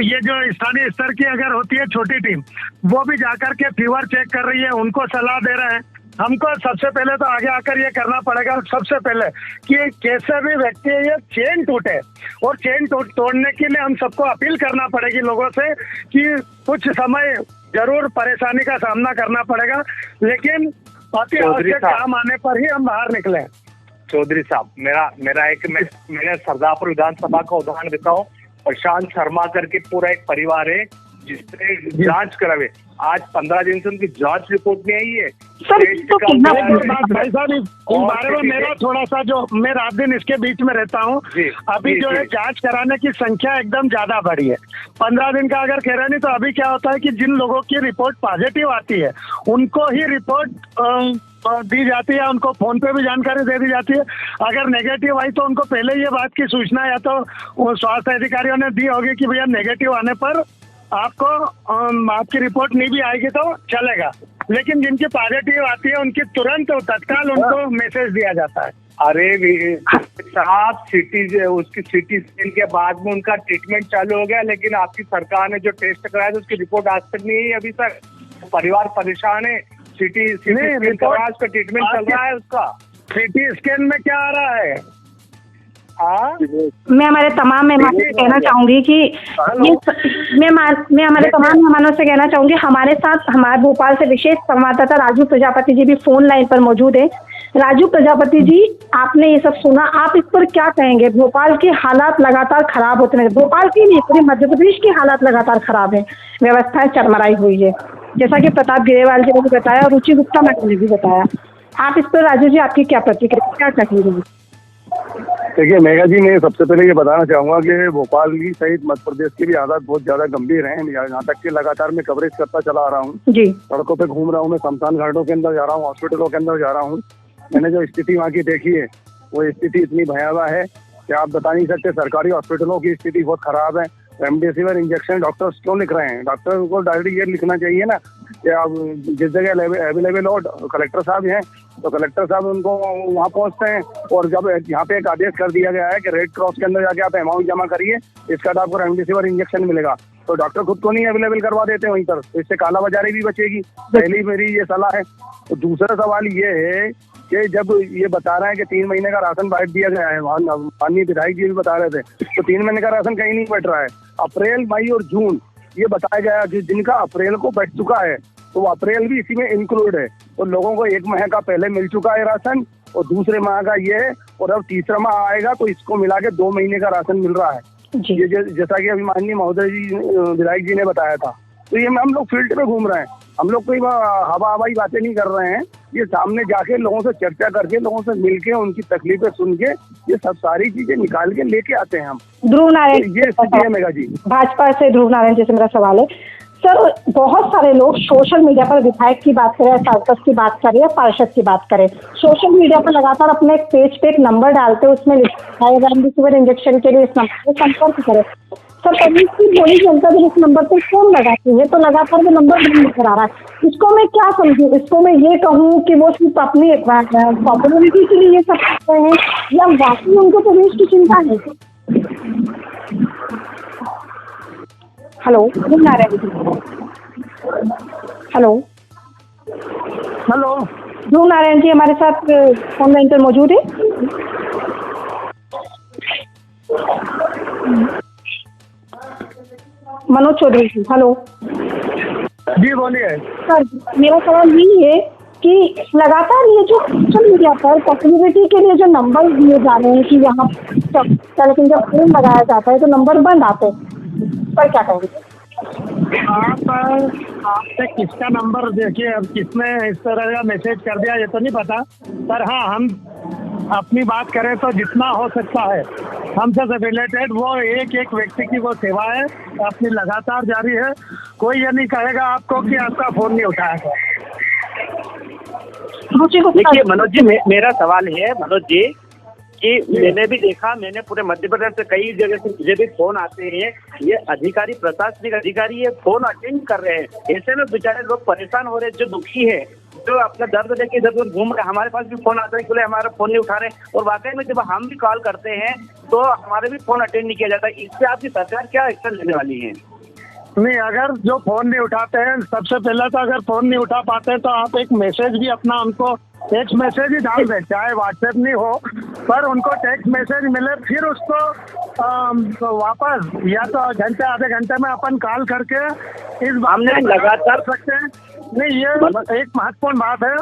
ये जो स्थानीय स्तर की अगर होती है छोटी टीम, वो भी जाकर के फीवर चेक कर रही है, उनको सलाह दे रहे हैं। हमको सबसे पहले तो आगे आकर ये करना पड़ेगा सबसे पहले कि कैसे भी व्यक्ति ये चेन टूटे, और चेन तोड़ने के लिए हम सबको अपील करना पड़ेगी लोगों से कि कुछ समय जरूर परेशानी का सामना करना पड़ेगा, लेकिन अति आवश्यक काम आने पर ही हम बाहर निकले। चौधरी साहब, मैंने सरदारपुर विधानसभा का उदाहरण देता हूँ। प्रशांत शर्मा करके पूरा एक परिवार है जिससे जांच करावे। आज 15 दिन से उनकी जांच रिपोर्ट नहीं आई है। सर, टेस्ट तो का कितना उनका- एक बात भाई साहब, इस बारे में मेरा थोड़ा सा, जो मैं रात दिन इसके बीच में रहता हूँ, जी, अभी जी, जो है जी। जांच कराने की संख्या एकदम ज्यादा बढ़ी है। 15 दिन का अगर कह रहे नहीं, तो अभी क्या होता है कि जिन लोगों की रिपोर्ट पॉजिटिव आती है उनको ही रिपोर्ट दी जाती है, उनको फोन पे भी जानकारी दे दी जाती है। अगर नेगेटिव आई तो उनको पहले ये बात की सूचना या तो स्वास्थ्य अधिकारियों ने दी होगी कि भैया नेगेटिव आने पर आपको आपकी रिपोर्ट नहीं भी आएगी तो चलेगा, लेकिन जिनकी पॉजिटिव आती है उनकी तुरंत तत्काल उनको मैसेज दिया जाता है। अरे साहब, सिटी उसकी सिटी स्कैन के बाद में उनका ट्रीटमेंट चालू हो गया, लेकिन आपकी सरकार ने जो टेस्ट कराया था उसकी रिपोर्ट आज तक नहीं आई अभी तक। परिवार परेशान है। सिटी स्कैन रिपोर्ट उसका ट्रीटमेंट चल रहा है उसका। सीटी स्कैन में क्या आ रहा है? मैं हमारे तमाम मेहमानों से कहना चाहूंगी कि मैं हमारे तमाम मेहमानों से कहना चाहूंगी, हमारे साथ हमारे भोपाल से विशेष संवाददाता राजू प्रजापति जी भी फोन लाइन पर मौजूद है। राजू प्रजापति जी, आपने ये सब सुना, आप इस पर क्या कहेंगे? भोपाल के हालात लगातार खराब होते हैं, भोपाल की नहीं पूरे मध्य प्रदेश के हालात लगातार खराब है, व्यवस्थाएं चरमराई हुई है, जैसा कि प्रताप गिरेवाल जी ने भी बताया और रुचि गुप्ता मैडम ने भी बताया। आप इस पर राजू जी, आपकी क्या प्रतिक्रिया, क्या कहेंगे? देखिए मेघा जी, मैं सबसे पहले ये बताना चाहूंगा कि भोपाल की सहित मध्य प्रदेश के भी हालात बहुत ज्यादा गंभीर हैं। यहाँ तक कि लगातार मैं कवरेज करता चला आ रहा हूँ, जी, सड़कों पे घूम रहा हूँ, मैं शमशान घाटों के अंदर जा रहा हूँ, हॉस्पिटलों के अंदर जा रहा हूँ। मैंने जो स्थिति वहाँ की देखी है वो स्थिति इतनी भयावह है कि आप बता नहीं सकते। सरकारी हॉस्पिटलों की स्थिति बहुत खराब है। रेमडेसिविर इंजेक्शन डॉक्टर्स क्यों लिख रहे हैं? डॉक्टर को डायरेक्ट ये लिखना चाहिए ना कि आप जिस जगह अवेलेबल हो, कलेक्टर साहब हैं तो कलेक्टर साहब उनको वहाँ पहुँचते हैं। और जब यहाँ पे एक आदेश कर दिया गया है कि रेड क्रॉस के अंदर जाके आप अमाउंट जमा करिए, इसका तो आपको रेमडेसिविर इंजेक्शन मिलेगा, तो डॉक्टर खुद को नहीं अवेलेबल करवा देते वहीं पर, तो इससे कालाबाजारी भी बचेगी। पहली मेरी ये सलाह है। तो दूसरा सवाल ये है कि जब ये बता रहे हैं कि 3 महीने का राशन बांट दिया गया है, माननीय विधायक जी भी बता रहे थे, तो 3 महीने का राशन कहीं नहीं बट रहा है। अप्रैल, मई और जून ये बताया गया, जो जिनका अप्रैल को बच चुका है तो वो अप्रैल भी इसी में इंक्लूड है। तो लोगों को 1 माह का पहले मिल चुका है राशन और दूसरे माह का ये है, और अब तीसरा माह आएगा तो इसको मिला के 2 महीने का राशन मिल रहा है। ये जैसा कि अभी माननीय महोदय जी विधायक जी ने बताया था। तो ये हम लोग फील्ड पे घूम रहे हैं, हम लोग कोई हवाई बातें नहीं कर रहे हैं। ये सामने जाके लोगों से चर्चा करके, लोगों से मिलके, उनकी तकलीफें सुन के ये सब सारी चीजें निकाल के लेके आते हैं हम। ध्रुव नारायण, ये स्थिति है मेघा जी। भाजपा से ध्रुव नारायण जी से मेरा सवाल है सर, बहुत सारे लोग सोशल मीडिया पर विधायक की बात करें, सांसद की बात करें या पार्षद की बात करें, सोशल मीडिया पर लगातार अपने एक पेज पे एक नंबर डालते हैं, उसमें लिखा है रेमडेसिविर इंजेक्शन के लिए इस नंबर पर संपर्क करें। सर, कभी की बोली जनता जब इस नंबर पर फोन लगाती है तो लगातार वो नंबर नहीं नजर आ रहा है। इसको मैं क्या समझूं? इसको मैं ये कहूँ कि वो सिर्फ अपनी पॉपुलरिटी के लिए ये सब करते हैं या वाकई उनको प्रदेश की चिंता है? हेलो ध्रुव नारायण जी, हेलो ध्रुव नारायण जी हमारे साथ फोन लाइन पर मौजूद है। मनोज चौधरी जी, हेलो जी बोलिए। सर, मेरा सवाल यही है कि लगातार ये जो सोशल मीडिया पर पॉपुलरिटी के लिए जो नंबर दिए जा रहे हैं कि यहाँ लेकिन जब फोन लगाया जाता है तो नंबर बंद आते हैं, पर क्या कहेंगे? आपने किसका नंबर देखिए, अब किसने इस तरह का मैसेज कर दिया ये तो नहीं पता, पर हाँ, हम अपनी बात करें तो जितना हो सकता है हमसे रिलेटेड वो एक व्यक्ति की वो सेवा है अपनी लगातार जारी है। कोई ये नहीं कहेगा आपको कि आपका फोन नहीं उठाया था। देखिए मनोज जी, मेरा सवाल है मनोज जी कि मैंने भी देखा, मैंने पूरे मध्य प्रदेश से कई जगह से मुझे भी फोन आते हैं, ये अधिकारी, प्रशासनिक अधिकारी ये फोन अटेंड कर रहे हैं। ऐसे में बेचारे लोग परेशान हो रहे हैं, जो दुखी है, जो अपना दर्द लेके इधर उधर घूम रहे हैं। हमारे पास भी फोन आता है कि बोले हमारा फोन नहीं उठा रहे, और वाकई में जब हम भी कॉल करते हैं तो हमारे भी फोन अटेंड नहीं किया जाता। इससे आपकी सरकार क्या एक्शन लेने वाली है? नहीं, अगर जो फोन नहीं उठाते हैं, सबसे पहले तो अगर फोन नहीं उठा पाते हैं तो आप एक मैसेज भी अपना उनको टेक्स्ट मैसेज ही डाल दें, चाहे व्हाट्सएप नहीं हो, पर उनको टेक्स्ट मैसेज मिले, फिर उसको वापस या तो घंटे आधे घंटे में अपन कॉल करके इस बात में लगातार सकते हैं। नहीं, ये एक महत्वपूर्ण बात है।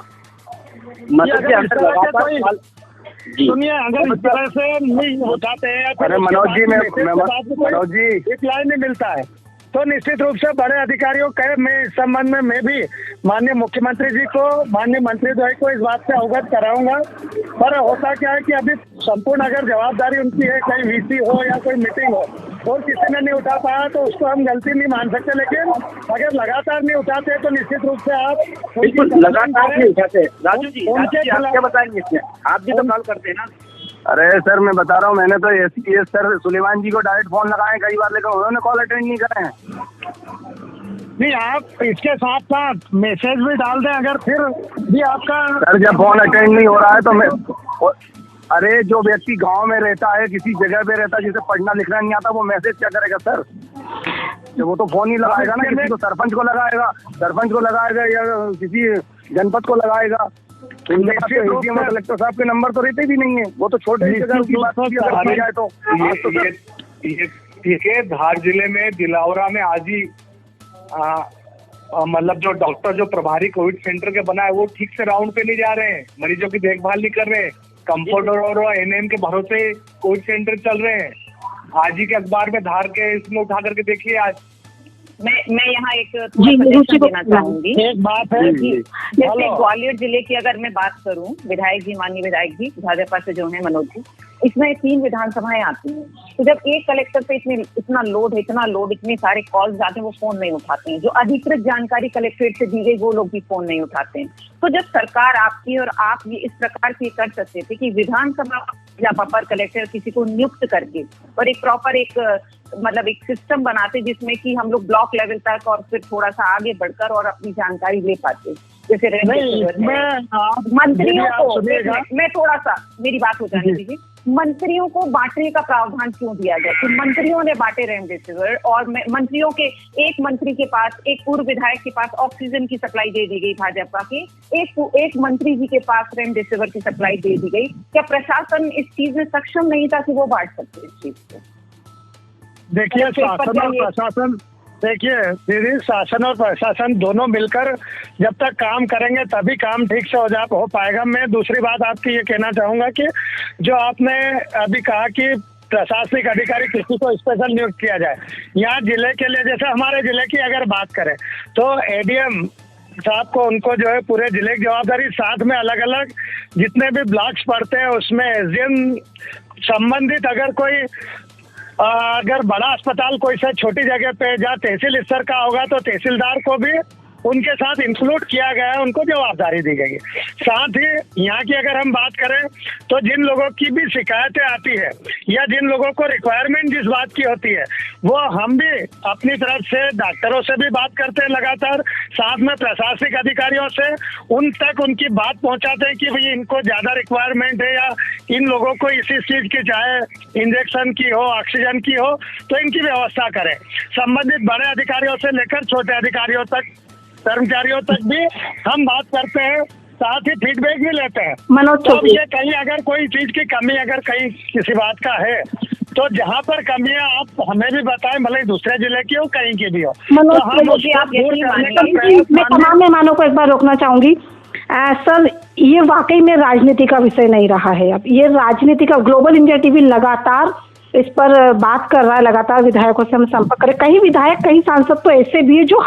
सुनिए, अगर इस तरह से नहीं उठाते हैं, अरे मनोज जी, मनोज जी रिप्लाई नहीं मिलता है तो निश्चित रूप से बड़े अधिकारियों के मैं इस संबंध में मैं भी माननीय मुख्यमंत्री जी को, माननीय मंत्री द्वय को इस बात से अवगत कराऊंगा। पर होता क्या है कि अभी संपूर्ण अगर जवाबदारी उनकी है, कहीं वीसी हो या कोई मीटिंग हो और किसी ने नहीं उठा पाया तो उसको हम गलती नहीं मान सकते, लेकिन अगर लगातार नहीं उठाते तो निश्चित रूप से आप बिल्कुल लगातार नहीं उठाते। राजू जी आप क्या बताएंगे इसमें? आप भी तो कॉल करते हैं ना। अरे सर मैं बता रहा हूँ, मैंने तो एसीएस सर सुलेमान जी को डायरेक्ट फोन लगाए कई बार, लेकिन उन्होंने कॉल अटेंड नहीं करे हैं। नहीं, आप इसके साथ साथ मैसेज भी डाल दें अगर फिर भी आपका। सर जब फोन अटेंड नहीं हो रहा है तो मैं, अरे जो व्यक्ति गांव में रहता है, किसी जगह पे रहता है, जिसे पढ़ना लिखना नहीं आता, वो मैसेज क्या करेगा सर? वो तो फोन ही लगाएगा ना, किसी को सरपंच को लगाएगा या किसी जनपद को लगाएगा। कलेक्टर साहब के नंबर तो रहते भी नहीं है, वो तो छोटे जगह की बात जाए तो ठीक है। धार जिले में दिलावरा में आज ही मतलब जो डॉक्टर जो प्रभारी कोविड सेंटर के बना है वो ठीक से राउंड पे नहीं जा रहे हैं, मरीजों की देखभाल नहीं कर रहे हैं, कंपाउंडर और एनएम के भरोसे कोविड सेंटर चल रहे हैं। आज ही के अखबार में धार के इसमें उठा करके देखिए। आज मैं यहाँ एक सजेशन देना चाहूंगी। एक बात है, जैसे ग्वालियर जिले की अगर मैं बात करूं, विधायक जी, माननीय विधायक जी भाजपा से जो है मनोज जी, इसमें 3 विधानसभाएं आती हैं। तो जब एक कलेक्टर पे इतना लोड इतने सारे कॉल्स आते हैं, वो फोन नहीं उठाते हैं। जो अधिकृत जानकारी कलेक्ट्रेट से दी गई वो लोग भी फोन नहीं उठाते हैं। तो जब सरकार आपकी और आप ये इस प्रकार से कर सकते थे कि विधानसभा या पर कलेक्टर किसी को नियुक्त करके और एक प्रॉपर एक सिस्टम बनाते जिसमें कि हम लोग ब्लॉक लेवल तक और फिर थोड़ा सा आगे बढ़कर और अपनी जानकारी ले पाते। जैसे मंत्रियों को, मैं थोड़ा सा मेरी बात हो जाने दीजिए, मंत्रियों को बांटने का प्रावधान क्यों दिया गया कि मंत्रियों ने बांटे रेमडेसिविर और मंत्रियों के एक मंत्री के पास, एक पूर्व विधायक के पास ऑक्सीजन की सप्लाई दे दी गई भाजपा के, एक मंत्री जी के पास रेमडेसिविर की सप्लाई दे दी गई। क्या प्रशासन इस चीज में सक्षम नहीं था कि वो बांट सकते इस चीज को? देखिए शासन और प्रशासन, देखिए दीदी, शासन और प्रशासन दोनों मिलकर जब तक काम करेंगे तभी काम ठीक से हो पाएगा। मैं दूसरी बात आपकी ये कहना चाहूंगा कि जो आपने अभी कहा कि प्रशासनिक अधिकारी किसी को स्पेशल नियुक्त किया जाए, यहाँ जिले के लिए, जैसे हमारे जिले की अगर बात करें तो एडीएम साहब को, उनको जो है पूरे जिले की जवाबदारी, साथ में अलग अलग जितने भी ब्लॉक्स पड़ते हैं उसमें एसडीएम संबंधित, अगर बड़ा अस्पताल कोई सा छोटी जगह पे जहाँ तहसील स्तर का होगा तो तहसीलदार को भी उनके साथ इंक्लूड किया गया है, उनको जवाबदारी दी गई है। साथ ही यहाँ की अगर हम बात करें तो जिन लोगों की भी शिकायतें आती है या जिन लोगों को रिक्वायरमेंट जिस बात की होती है, वो हम भी अपनी तरफ से डॉक्टरों से भी बात करते हैं लगातार, साथ में प्रशासनिक अधिकारियों से उन तक उनकी बात पहुंचाते हैं कि भाई इनको ज्यादा रिक्वायरमेंट है या इन लोगों को इसी चीज की, चाहे इंजेक्शन की हो, ऑक्सीजन की हो, तो इनकी व्यवस्था करें। संबंधित बड़े अधिकारियों से लेकर छोटे अधिकारियों तक, कर्मचारियों तक भी हम बात करते हैं, साथ ही फीडबैक भी लेते हैं। मनोज, तो ये कहीं अगर कोई चीज की कमी अगर कहीं किसी बात का है तो जहाँ पर कमी है आप हमें भी बताएं, भले दूसरे जिले की हो कहीं की भी हो। मनोज, तो हम मैं तमाम मेहमानों को एक बार रोकना चाहूंगी। सर, ये वाकई में राजनीति का विषय नहीं रहा है। अब ये राजनीति का, ग्लोबल इंडिया टीवी लगातार इस पर बात कर रहा है, लगातार विधायकों से हम संपर्क करें। कई विधायक, कई सांसद तो ऐसे भी है जो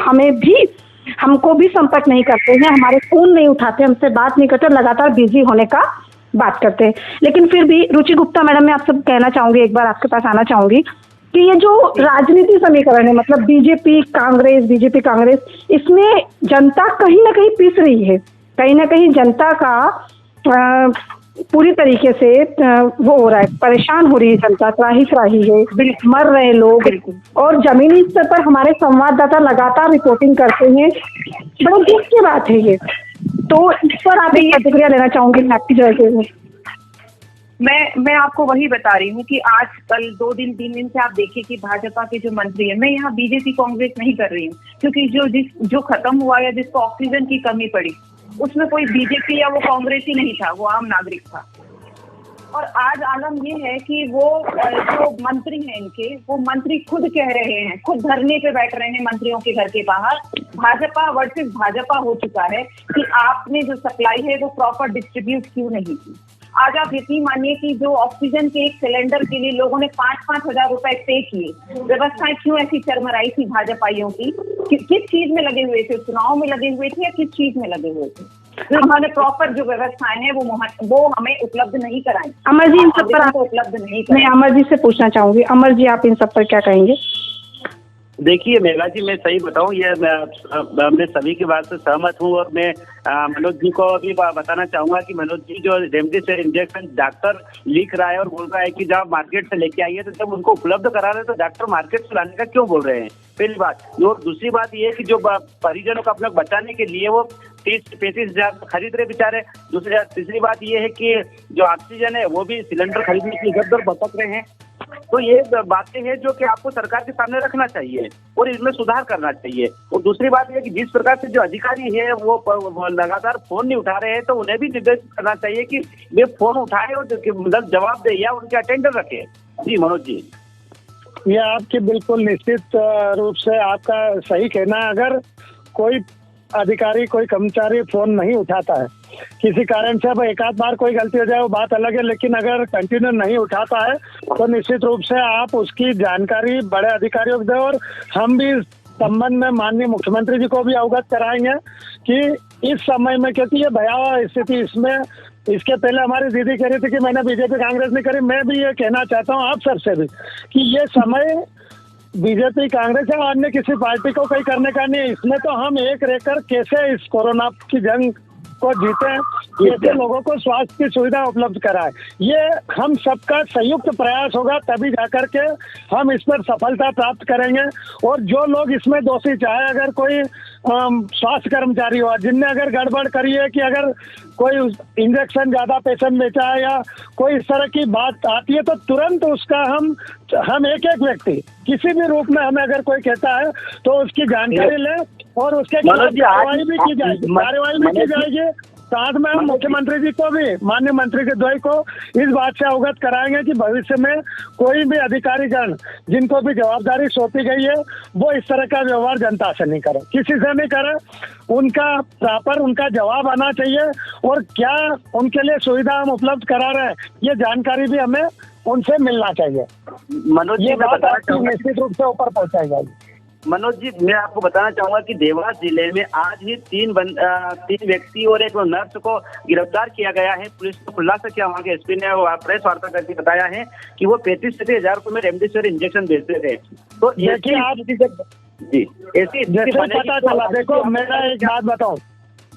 हमको भी संपर्क नहीं करते हैं, हमारे फोन नहीं उठाते, हमसे बात नहीं करते, लगातार बिजी होने का बात करते हैं। लेकिन फिर भी रुचि गुप्ता मैडम, मैं आपसे कहना चाहूंगी, एक बार आपके पास आना चाहूंगी कि ये जो राजनीति समीकरण है, मतलब बीजेपी कांग्रेस, इसमें जनता कहीं ना कहीं पिस रही है, कहीं ना कहीं जनता का पूरी तरीके से वो हो रहा है, परेशान हो रही है जनता, त्राही है, मर रहे लोग, और जमीनी स्तर पर हमारे संवाददाता लगातार रिपोर्टिंग करते हैं। बड़ा दुख की बात है ये। तो इस पर आप एक प्रतिक्रिया लेना चाहूंगी आपकी जगह में। मैं आपको वही बता रही हूँ कि आज कल 3 दिन से आप देखिए कि भाजपा के जो मंत्री है, मैं यहाँ बीजेपी कांग्रेस नहीं कर रही हूँ, क्योंकि जो खत्म हुआ या जिसको ऑक्सीजन की कमी पड़ी उसमें कोई बीजेपी या वो कांग्रेस ही नहीं था, वो आम नागरिक था। और आज आलम ये है कि वो जो मंत्री हैं इनके, वो मंत्री खुद कह रहे हैं, खुद धरने पे बैठ रहे हैं मंत्रियों के घर के बाहर, भाजपा वर्सेस भाजपा हो चुका है कि आपने जो सप्लाई है वो प्रॉपर डिस्ट्रीब्यूट क्यों नहीं की। आज आप यकीन मानिए कि जो ऑक्सीजन के एक सिलेंडर के लिए लोगों ने 5-5 हजार रुपए पे किए, व्यवस्थाएं क्यों ऐसी चरमराई थी भाजपाइयों की? किस चीज में लगे हुए थे? चुनाव में लगे हुए थे या किस चीज में लगे हुए थे? तो उन्होंने प्रॉपर जो व्यवस्थाएं हैं वो हमें उपलब्ध नहीं कराई। अमर जी इन सब पर उपलब्ध नहीं मैं अमर जी से पूछना चाहूंगी, अमर जी आप इन सब पर क्या कहेंगे? देखिए मेघा जी, मैं सही बताऊं, ये मैं सभी की बात से सहमत हूं और मैं मनोज जी को भी बताना चाहूंगा कि मनोज जी जो रेमडेसिविर इंजेक्शन डॉक्टर लिख रहा है और बोल रहा है कि जब मार्केट से लेके आइए, तो जब उनको उपलब्ध करा रहे हैं तो डॉक्टर मार्केट से लाने का क्यों बोल रहे हैं? पहली बात। और दूसरी बात ये है कि जो परिजनों को अपना बचाने के लिए वो 30-35 हजार खरीद रहे बेचारे। तीसरी बात ये है कि जो ऑक्सीजन है वो भी सिलेंडर खरीदने की इधर उधर भटक रहे हैं। तो ये बातें हैं जो कि आपको सरकार के सामने रखना चाहिए और इसमें सुधार करना चाहिए। और दूसरी बात यह कि जिस प्रकार से जो अधिकारी है वो लगातार फोन नहीं उठा रहे हैं, तो उन्हें भी निर्देशित करना चाहिए कि वे फोन उठाए और मतलब जवाब दे या उनके अटेंडर रखे। जी मनोज जी, ये आपकी बिल्कुल निश्चित रूप से आपका सही कहना है। अगर कोई अधिकारी कोई कर्मचारी फोन नहीं उठाता है किसी कारण से, अब एक आध बार कोई गलती हो जाए वो बात अलग है, लेकिन अगर कंटिन्यू नहीं उठाता है तो निश्चित रूप से आप उसकी जानकारी बड़े अधिकारियों को दें। और हम भी इस संबंध में माननीय मुख्यमंत्री जी को भी अवगत कराएंगे कि इस समय में, क्योंकि ये भयावह स्थिति, इसमें इसके पहले हमारी दीदी कह रही थी कि मैंने बीजेपी कांग्रेस नहीं करी, मैं भी ये कहना चाहता हूँ आप सबसे भी कि ये समय बीजेपी कांग्रेस या अन्य किसी पार्टी को कोई करने का नहीं है। इसमें तो हम एक रहकर कैसे इस कोरोना की जंग को जीते, कैसे लोगों को स्वास्थ्य की सुविधा उपलब्ध कराए, ये हम सबका संयुक्त प्रयास होगा, तभी जाकर के हम इस पर सफलता प्राप्त करेंगे। और जो लोग इसमें दोषी, चाहे अगर कोई स्वास्थ्य कर्मचारी हो जिनने अगर गड़बड़ करी है कि अगर कोई इंजेक्शन ज्यादा पेशेंट बेचा है या कोई इस तरह की बात आती है, तो तुरंत उसका हम एक व्यक्ति किसी भी रूप में हमें अगर कोई कहता है तो उसकी जानकारी लें और उसके खिलाफ कार्रवाई भी की जाएगी। साथ में हम मुख्यमंत्री जी को भी, माननीय मंत्री के द्वय को इस बात से अवगत कराएंगे कि भविष्य में कोई भी अधिकारीगण जिनको भी जवाबदारी सौंपी गई है वो इस तरह का व्यवहार जनता से नहीं करे, किसी से नहीं करे। उनका प्रॉपर उनका जवाब आना चाहिए और क्या उनके लिए सुविधा हम उपलब्ध करा रहे हैं ये जानकारी भी हमें उनसे मिलना चाहिए। मनोज जी, ये बात आपकी निश्चित रूप से ऊपर पहुंचाई जाएगी। मनोज जी, मैं आपको बताना चाहूंगा कि देवास जिले में आज ही 3 व्यक्ति और एक नर्स को गिरफ्तार किया गया है। पुलिस ने खुलासा किया, वहाँ के एसपी ने प्रेस वार्ता करके बताया है कि वो 35 हजार रुपए में रेमडेसिविर इंजेक्शन बेचते थे। तो देखिए आप जी ऐसी पता चला। देखो मेरा एक बात बताऊं,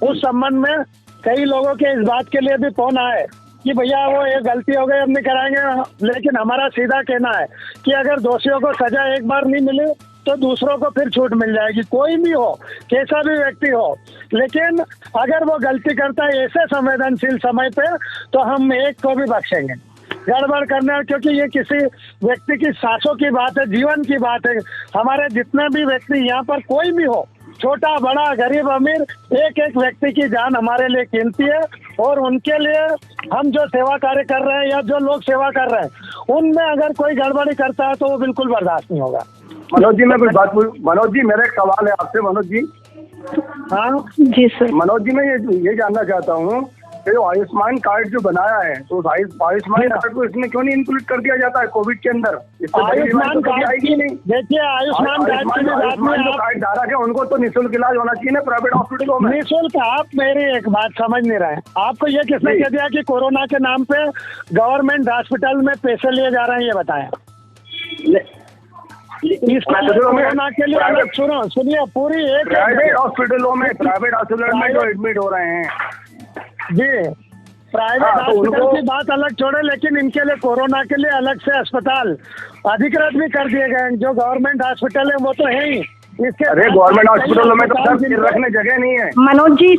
उस संबंध में कई लोगों के इस बात के लिए भी फोन आए कि भैया वो ये गलती हो गई, हम नहीं कराएंगे। लेकिन हमारा सीधा कहना है कि अगर दोषियों को सजा एक बार नहीं मिली तो दूसरों को फिर छूट मिल जाएगी, कोई भी हो, कैसा भी व्यक्ति हो। लेकिन अगर वो गलती करता है ऐसे संवेदनशील समय पे तो हम एक को भी बख्शेंगे गड़बड़ करने, क्योंकि ये किसी व्यक्ति की सांसों की बात है, जीवन की बात है। हमारे जितने भी व्यक्ति यहाँ पर कोई भी हो, छोटा बड़ा गरीब अमीर, एक एक व्यक्ति की जान हमारे लिए कीमती है और उनके लिए हम जो सेवा कार्य कर रहे हैं या जो लोग सेवा कर रहे हैं उनमें अगर कोई गड़बड़ी करता है तो वो बिल्कुल बर्दाश्त नहीं होगा। मनोज जी मैं कुछ बात मनोज जी मेरा एक सवाल है आपसे। मनोज जी, हाँ जी सर। मनोज जी मैं ये जानना चाहता हूँ कि जो आयुष्मान कार्ड जो बनाया है तो उस आयुष्मान कार्ड को इसमें क्यों नहीं इंक्लूड कर दिया जाता है कोविड के अंदर? आयुष्मान कार्ड आएगी नहीं। देखिए आयुष्मान कार्ड की बात में जो कार्ड धारक है उनको तो निःशुल्क इलाज होना चाहिए ना प्राइवेट हॉस्पिटलों में। निःशुल्क? आप मेरी एक बात समझ नहीं रहे हैं। आपको ये किसने कह दिया कि कोरोना के नाम पे गवर्नमेंट हॉस्पिटल में पैसे लिए जा रहे हैं? ये बताएं। कोरोना के लिए अलग सुनिए पूरी एक प्राइवेट हॉस्पिटलों में जो एडमिट हो रहे हैं जी, प्राइवेट हॉस्पिटल की बात अलग छोड़े, लेकिन इनके लिए कोरोना के लिए अलग से अस्पताल अधिकृत भी कर दिए गए हैं। जो गवर्नमेंट हॉस्पिटल है वो तो है ही। इसके अरे गवर्नमेंट हॉस्पिटलों में तो सिर रखने जगह नहीं है। मनोज जी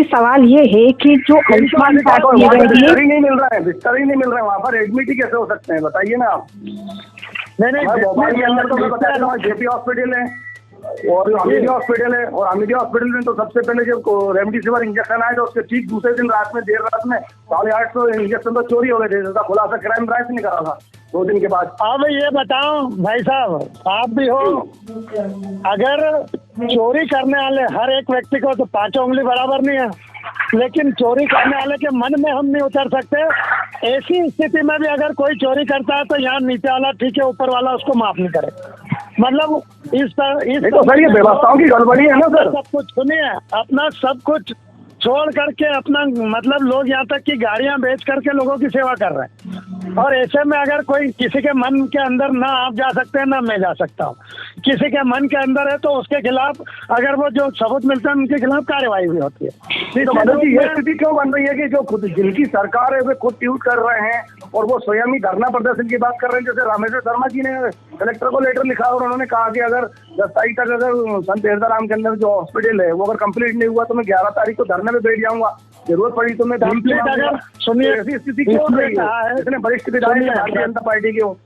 सवाल ये है कि जो आयुष्मान कार्ड बिस्तर ही नहीं मिल रहा है वहाँ पर एडमिट ही कैसे हो सकते हैं बताइए ना आप। नहीं भोपाल के अंदर तो मैं बताया जेपी हॉस्पिटल है और अमेठी हॉस्पिटल है और अमेठी हॉस्पिटल में तो सबसे पहले जब रेमडेसिविर इंजेक्शन आया तो उसके ठीक दूसरे दिन रात में देर रात में 850 इंजेक्शन तो चोरी हो गए थे, जिसका खुलासा क्राइम ब्रांच ने करा था 2 दिन के बाद। अब ये बताओ भाई साहब, आप भी हो, अगर चोरी करने वाले हर एक व्यक्ति को तो 5 उंगली बराबर नहीं है। लेकिन चोरी करने वाले के मन में हम नहीं उतर सकते। ऐसी स्थिति में भी अगर कोई चोरी करता है तो यहाँ नीचे वाला ठीक है, ऊपर वाला उसको माफ नहीं करे। मतलब इस तो सर ये व्यवस्थाओं की गड़बड़ी है ना सर। सब कुछ सुनिए, अपना सब कुछ छोड़ करके अपना मतलब लोग यहाँ तक कि गाड़ियां बेच करके लोगों की सेवा कर रहे हैं। और ऐसे में अगर कोई किसी के मन के अंदर ना आप जा सकते हैं ना मैं जा सकता हूँ, किसी के मन के अंदर है तो उसके खिलाफ अगर वो जो सबूत मिलता है उनके खिलाफ कार्रवाई भी होती है। नहीं तो मतलब कि ये स्थिति क्यों बन रही है कि जो खुद जिनकी सरकार है वे खुद ट्वीट कर रहे हैं और वो स्वयं ही धरना प्रदर्शन की बात कर रहे हैं। जैसे रामेश्वर शर्मा जी ने कलेक्टर को लेटर लिखा और उन्होंने कहा कि अगर 10 तारीख तक अगर संत हरदाराम के अंदर जो हॉस्पिटल है वो अगर कंप्लीट नहीं हुआ तो मैं 11 तारीख को धरने में बैठ जाऊंगा, जरूरत पड़ी तो मैं अगर सुनिए ऐसी स्थिति क्यों हो रही है? इतने वरिष्ठ विधायक भारतीय जनता पार्टी के हो,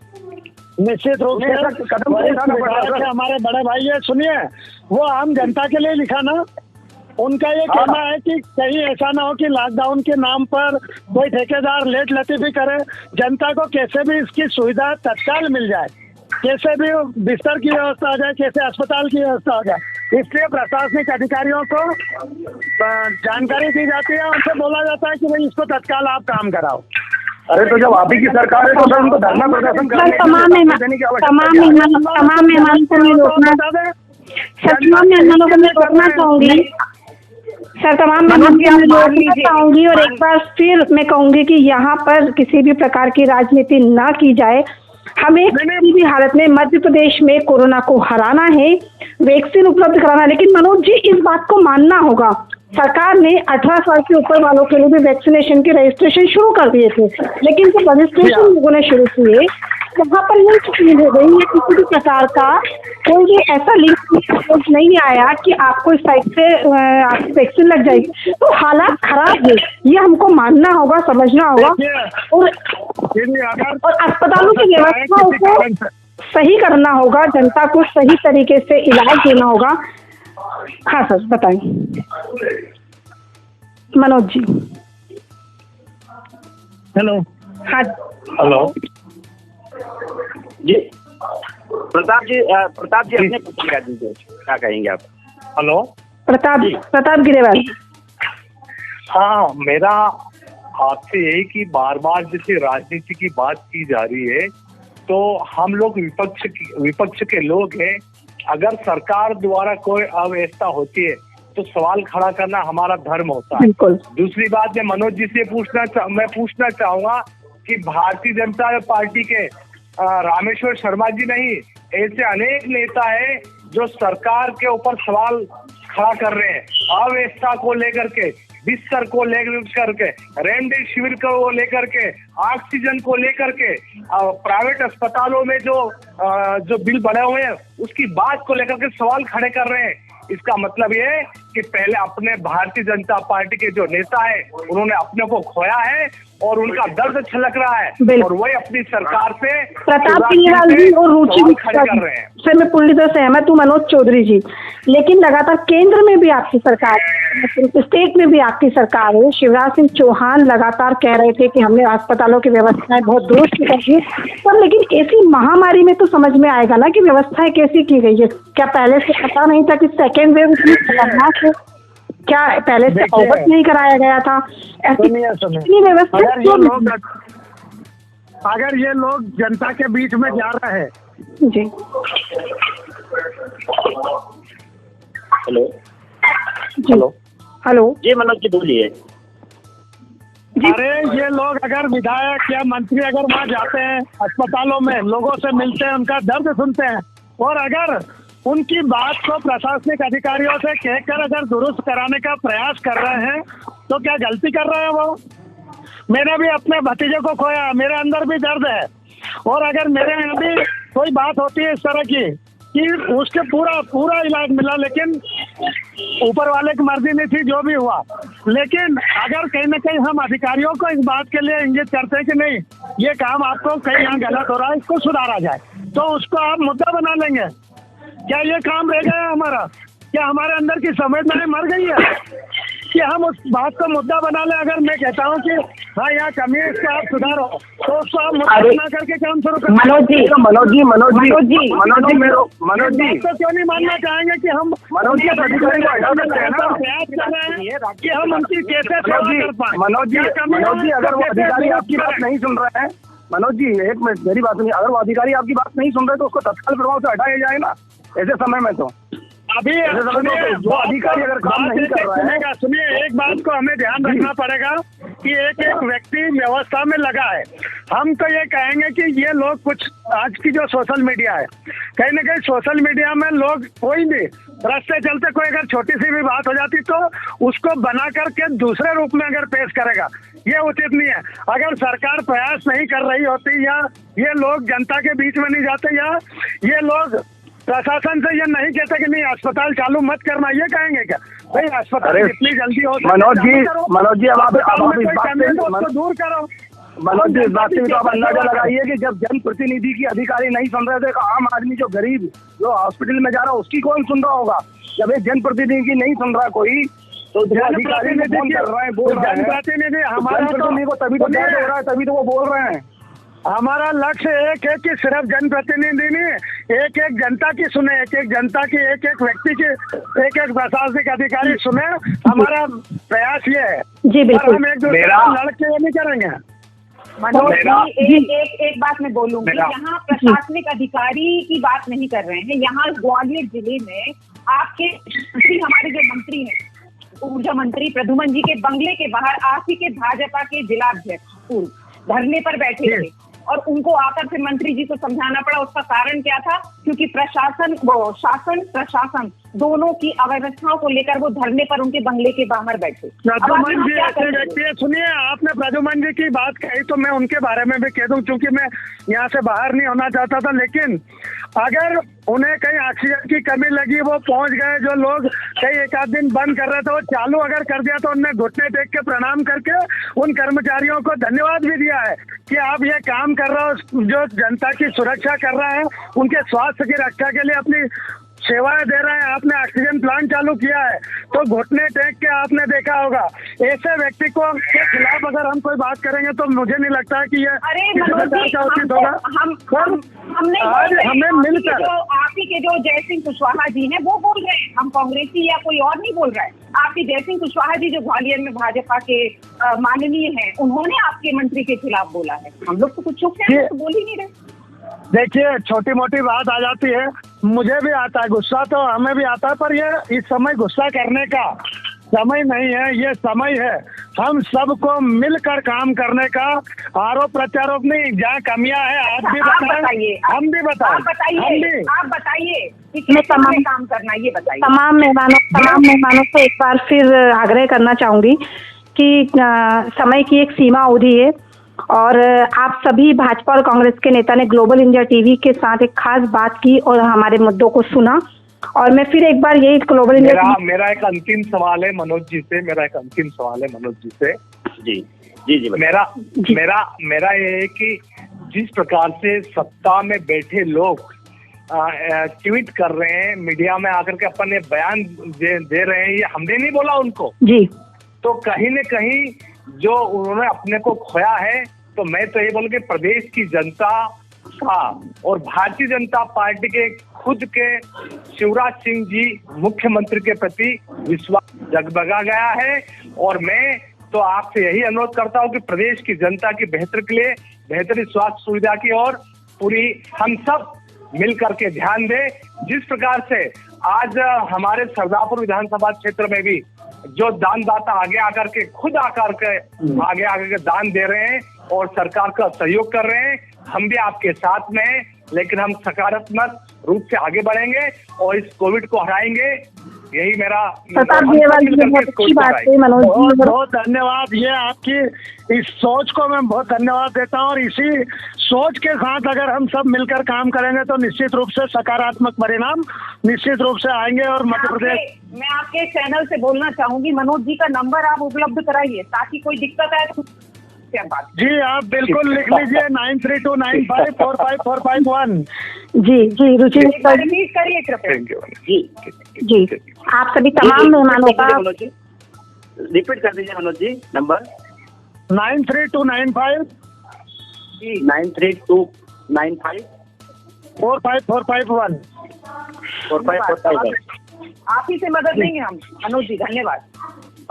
निश्चित रूप से कदम उठाना पड़ेगा। हमारे बड़े भाई है, सुनिए, वो आम जनता के लिए लिखा ना, उनका ये कहना है कि कहीं ऐसा ना हो कि लॉकडाउन के नाम पर कोई ठेकेदार लेट लतीफी करे, जनता को कैसे भी इसकी सुविधा तत्काल मिल जाए, कैसे भी बिस्तर की व्यवस्था हो जाए, कैसे अस्पताल की व्यवस्था हो जाए। इसलिए प्रशासनिक अधिकारियों को जानकारी दी जाती है, उनसे बोला जाता है कि भाई इसको तत्काल आप काम कराओ। अरे तो जब आप ही की सरकार है तो सर उनको धरना प्रदर्शन करने तमाम मेहमानों को मैं रोकना चाहूंगी सर, तमाम मेहमान की रोकना चाहूंगी और एक बार फिर मैं कहूंगी कि यहाँ पर किसी भी प्रकार की राजनीति ना की जाए। हमें किसी भी हालत में मध्य प्रदेश में कोरोना को हराना है, वैक्सीन उपलब्ध कराना। लेकिन मनोज जी, इस बात को मानना होगा, सरकार ने 18 साल के ऊपर वालों के लिए भी वैक्सीनेशन के रजिस्ट्रेशन शुरू कर दिए थे, लेकिन जब रजिस्ट्रेशन लोगों ने शुरू किए वहाँ पर ये चीज हो गई है, किसी भी प्रकार का कोई भी ऐसा लिंक नहीं आया कि आपको इस साइट से आपकी वैक्सीन लग जाएगी। तो हालात खराब है, ये हमको मानना होगा, समझना होगा और अस्पतालों की व्यवस्थाओं को सही करना होगा, जनता को सही तरीके से इलाज देना होगा। हाँ सर, बताइए मनोज जी। हेलो। हाँ हेलो जी, प्रताप जी अपने क्या दीजिए, क्या कहेंगे आप? हेलो प्रताप गिरेवाल। हाँ, मेरा आपसे यही कि बार बार जैसे राजनीति की बात की जा रही है तो हम लोग विपक्ष के लोग हैं। अगर सरकार द्वारा कोई अव्यवस्था होती है तो सवाल खड़ा करना हमारा धर्म होता है। दूसरी बात मैं मनोज जी से पूछना चाहूंगा कि भारतीय जनता पार्टी के रामेश्वर शर्मा जी नहीं, ऐसे अनेक नेता हैं जो सरकार के ऊपर सवाल खड़ा कर रहे हैं, अव्यवस्था को लेकर के, बिस्तर को लेकर के, रेमडेसिविर को लेकर के, ऑक्सीजन को लेकर के, प्राइवेट अस्पतालों में जो बिल बढ़े हुए हैं उसकी बात को लेकर के सवाल खड़े कर रहे हैं। इसका मतलब ये है कि पहले अपने भारतीय जनता पार्टी के जो नेता है उन्होंने अपने को खोया है और उनका दर्द छलक रहा है और वही अपनी सरकार से प्रताप गिरेवाल जी और रुचि खड़े कर रहे हैं। सर, मैं पूरी तरह सहमत हूँ मनोज चौधरी जी, लेकिन लगातार केंद्र में भी आपकी सरकार, स्टेट में भी आपकी सरकार है। शिवराज सिंह चौहान लगातार कह रहे थे कि हमने अस्पतालों की व्यवस्थाएं बहुत दुरुस्त कर दी, पर लेकिन ऐसी महामारी में तो समझ में आएगा ना कि व्यवस्थाएं कैसी की गई है। क्या पहले से पता नहीं था कि सेकेंड वेव इतनी खतरनाक है? क्या पहले से अवगत नहीं कराया गया था? ऐसी व्यवस्था अगर ये लोग जनता के बीच में जा रहे हैं जी। हेलो जी मनोज जी बोलिए। अरे ये लोग अगर विधायक या मंत्री अगर वहाँ जाते हैं अस्पतालों में, लोगों से मिलते हैं, उनका दर्द सुनते हैं और अगर उनकी बात को प्रशासनिक अधिकारियों से कहकर अगर दुरुस्त कराने का प्रयास कर रहे हैं तो क्या गलती कर रहे हैं वो? मैंने भी अपने भतीजे को खोया, मेरे अंदर भी दर्द है और अगर मेरे यहाँ भी कोई बात होती है इस तरह की कि उसके पूरा इलाज मिला, लेकिन ऊपर वाले की मर्जी नहीं थी, जो भी हुआ। लेकिन अगर कहीं ना कहीं हम अधिकारियों को इस बात के लिए इंगित करते हैं कि नहीं, ये काम आपको कहीं यहाँ गलत हो रहा है, इसको सुधारा जाए, तो उसको आप मुद्दा बना लेंगे। क्या ये काम रह गया हमारा? क्या हमारे अंदर की संवेदनाएं मर गई है? कि हम उस बात को मुद्दा बना लें। अगर मैं कहता हूँ कि हाँ यहाँ कमी है, इसको आप सुधारो, तो उसको आप मुद्दा बना करके काम शुरू करें। मनोज जी तो क्यों नहीं मानना चाहेंगे कि हम मनोज जी अधिकारी को हटा सकते हैं ना? प्रयास कर रहे हैं कि हम उनकी कैसे सेवा कर पाएं। मनोज जी अगर वो अधिकारी आपकी बात नहीं सुन रहे हैं, मनोज जी एक मिनट मेरी बात सुनिए, अगर वो अधिकारी आपकी बात नहीं सुन रहे तो उसको तत्काल प्रभाव से हटाया जाए ना ऐसे समय में। तो अभी जो अधिकारी अगर काम नहीं कर रहा है, सुनिए, एक बात को हमें ध्यान रखना पड़ेगा कि एक एक व्यक्ति व्यवस्था में लगा है। हम तो ये कहेंगे कि ये लोग कुछ आज की जो सोशल मीडिया है, कहीं ना कहीं सोशल मीडिया में लोग कोई भी रास्ते चलते कोई अगर छोटी सी भी बात हो जाती तो उसको बना करके दूसरे रूप में अगर पेश करेगा, ये उचित नहीं है। अगर सरकार प्रयास नहीं कर रही होती या ये लोग जनता के बीच में नहीं जाते या ये लोग प्रशासन से ये नहीं कहते कि नहीं अस्पताल चालू मत करना, ये कहेंगे क्या? भाई अस्पताल जितनी जल्दी हो मनोज जी अब आप इस बात से उसको दूर करो। मनोज जी इस बात से तो आप अंदाजा लगाइए कि जब जनप्रतिनिधि की अधिकारी नहीं सुन रहे थे, आम आदमी जो गरीब जो हॉस्पिटल में जा रहा है उसकी कौन सुन रहा होगा? जब एक जनप्रतिनिधि नहीं सुन रहा कोई, तो अधिकारी फोन कर रहे हैं, बोल रहे हैं, जनप्रतिनिधि हमारा को तभी तो दर्द हो रहा है, तभी तो वो बोल रहे हैं। हमारा लक्ष्य एक है कि सिर्फ जनप्रतिनिधि नहीं, एक एक जनता की सुने, एक एक जनता की, एक एक व्यक्ति की, एक एक प्रशासनिक अधिकारी सुने। हमारा प्रयास ये है जी बिल्कुल। हम एक दूसरे से लड़के ये नहीं करेंगे। मनोज जी एक बात मैं बोलूंगी, यहाँ प्रशासनिक अधिकारी की बात नहीं कर रहे हैं। यहाँ ग्वालियर जिले में आपके हमारे जो मंत्री हैं, ऊर्जा मंत्री प्रद्युमन जी के बंगले के बाहर आप ही के भाजपा के जिलाध्यक्ष पूर्व धरने पर बैठे थे और उनको आकर फिर मंत्री जी को समझाना पड़ा। उसका कारण क्या था? क्योंकि शासन प्रशासन दोनों की अव्यवस्थाओं को लेकर वो धरने पर उनके बंगले के बाहर बैठे। प्रद्युमन जी ऐसे व्यक्ति है, सुनिए आपने प्रद्युमन जी की बात कही तो मैं उनके बारे में भी कह दूं, क्योंकि मैं यहाँ से बाहर नहीं होना चाहता था, लेकिन अगर उन्हें कहीं ऑक्सीजन की कमी लगी, वो पहुंच गए, जो लोग कहीं एक आध दिन बंद कर रहे थे वो चालू अगर कर दिया तो उनने घुटने टेक के प्रणाम करके उन कर्मचारियों को धन्यवाद भी दिया है कि आप ये काम कर रहे हो, जो जनता की सुरक्षा कर रहे हैं, उनके स्वास्थ्य की रक्षा के लिए अपनी सेवाएं दे रहे हैं। आपने ऑक्सीजन प्लांट चालू किया है तो घुटने टेक के आपने देखा होगा। ऐसे व्यक्ति को के खिलाफ अगर हम कोई बात करेंगे तो मुझे नहीं लगता है कि ये उचित होगा। हमें मिलकर आप ही के जो जय सिंह कुशवाहा जी हैं वो बोल रहे हैं, हम कांग्रेसी या कोई और नहीं बोल रहा है। आपके जय सिंह कुशवाहा जी जो ग्वालियर में भाजपा के माननीय हैं, उन्होंने आपके मंत्री के खिलाफ बोला है। हम लोग तो कुछ चुप हैं, तो बोल ही नहीं रहे। देखिए छोटी मोटी बात आ जाती है, मुझे भी आता है गुस्सा, तो हमें भी आता है, पर ये इस समय गुस्सा करने का समय नहीं है। ये समय है हम सबको मिलकर काम करने का, आरोप प्रत्यारोप नहीं। जहाँ कमियां हैं आप भी बताइए, हम भी बताएं, आप बताइए मैं तमाम काम करना, ये बताइए। तमाम मेहमानों से एक बार फिर आग्रह करना चाहूंगी कि समय की एक सीमा अवधि है और आप सभी भाजपा और कांग्रेस के नेता ने ग्लोबल इंडिया टीवी के साथ एक खास बात की और हमारे मुद्दों को सुना। और मैं फिर एक बार यही ग्लोबल इंडिया मेरा एक अंतिम सवाल है मनोज जी से, जी मेरा ये है कि जिस प्रकार से सत्ता में बैठे लोग ट्वीट कर रहे हैं, मीडिया में आकर के अपन ये बयान दे रहे हैं, ये हमने नहीं बोला उनको जी, तो कहीं न कहीं जो उन्होंने अपने को खोया है। तो मैं तो ये बोलूं कि प्रदेश की जनता का और भारतीय जनता पार्टी के खुद के शिवराज सिंह जी मुख्यमंत्री के प्रति विश्वास जगमगा गया है। और मैं तो आपसे यही अनुरोध करता हूं कि प्रदेश की जनता की बेहतर के लिए बेहतरीन स्वास्थ्य सुविधा की और पूरी हम सब मिल करके ध्यान दें। जिस प्रकार से आज हमारे सरदारपुर विधानसभा क्षेत्र में भी जो दानदाता आगे आकर के खुद आकर के दान दे रहे हैं और सरकार का सहयोग कर रहे हैं, हम भी आपके साथ में हैं, लेकिन हम सकारात्मक रूप से आगे बढ़ेंगे और इस कोविड को हराएंगे। यही मेरा बहुत अच्छी बात है मनोज जी, बहुत धन्यवाद। ये आपकी इस सोच को मैं बहुत धन्यवाद देता हूँ और इसी सोच के साथ अगर हम सब मिलकर काम करेंगे तो निश्चित रूप से सकारात्मक परिणाम निश्चित रूप से आएंगे। और मध्य प्रदेश मैं आपके चैनल से बोलना चाहूंगी, मनोज जी का नंबर आप उपलब्ध कराइए ताकि कोई दिक्कत आए तो जी आप बिल्कुल लिख लीजिए 9329545451। जी रुचि करिए कृपया। जी आप सभी तमाम मेहमानों का रिपीट कर दीजिए मनोज जी नंबर। 93295 93295 45451। 4545। आप ही से मदद लेंगे हम मनोज जी, धन्यवाद।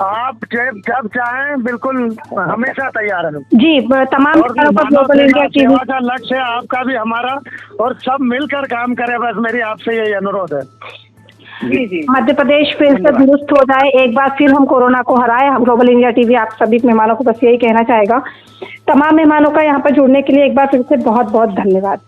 आप जब चाहें बिल्कुल हमेशा तैयार हैं। जी, तमाम और किसानों पर मानव ग्लोबल इंडिया टीवी सेवा का लक्ष्य है आपका भी हमारा, और सब मिलकर काम करें, बस मेरी आपसे यही अनुरोध है। जी जी, मध्य प्रदेश फिर से दुरुस्त हो जाए, एक बार फिर हम कोरोना को हराए। हम ग्लोबल इंडिया टीवी आप सभी मेहमानों को बस यही कहना चाहेगा। तमाम मेहमानों का यहाँ पर जुड़ने के लिए एक बार फिर से बहुत बहुत धन्यवाद।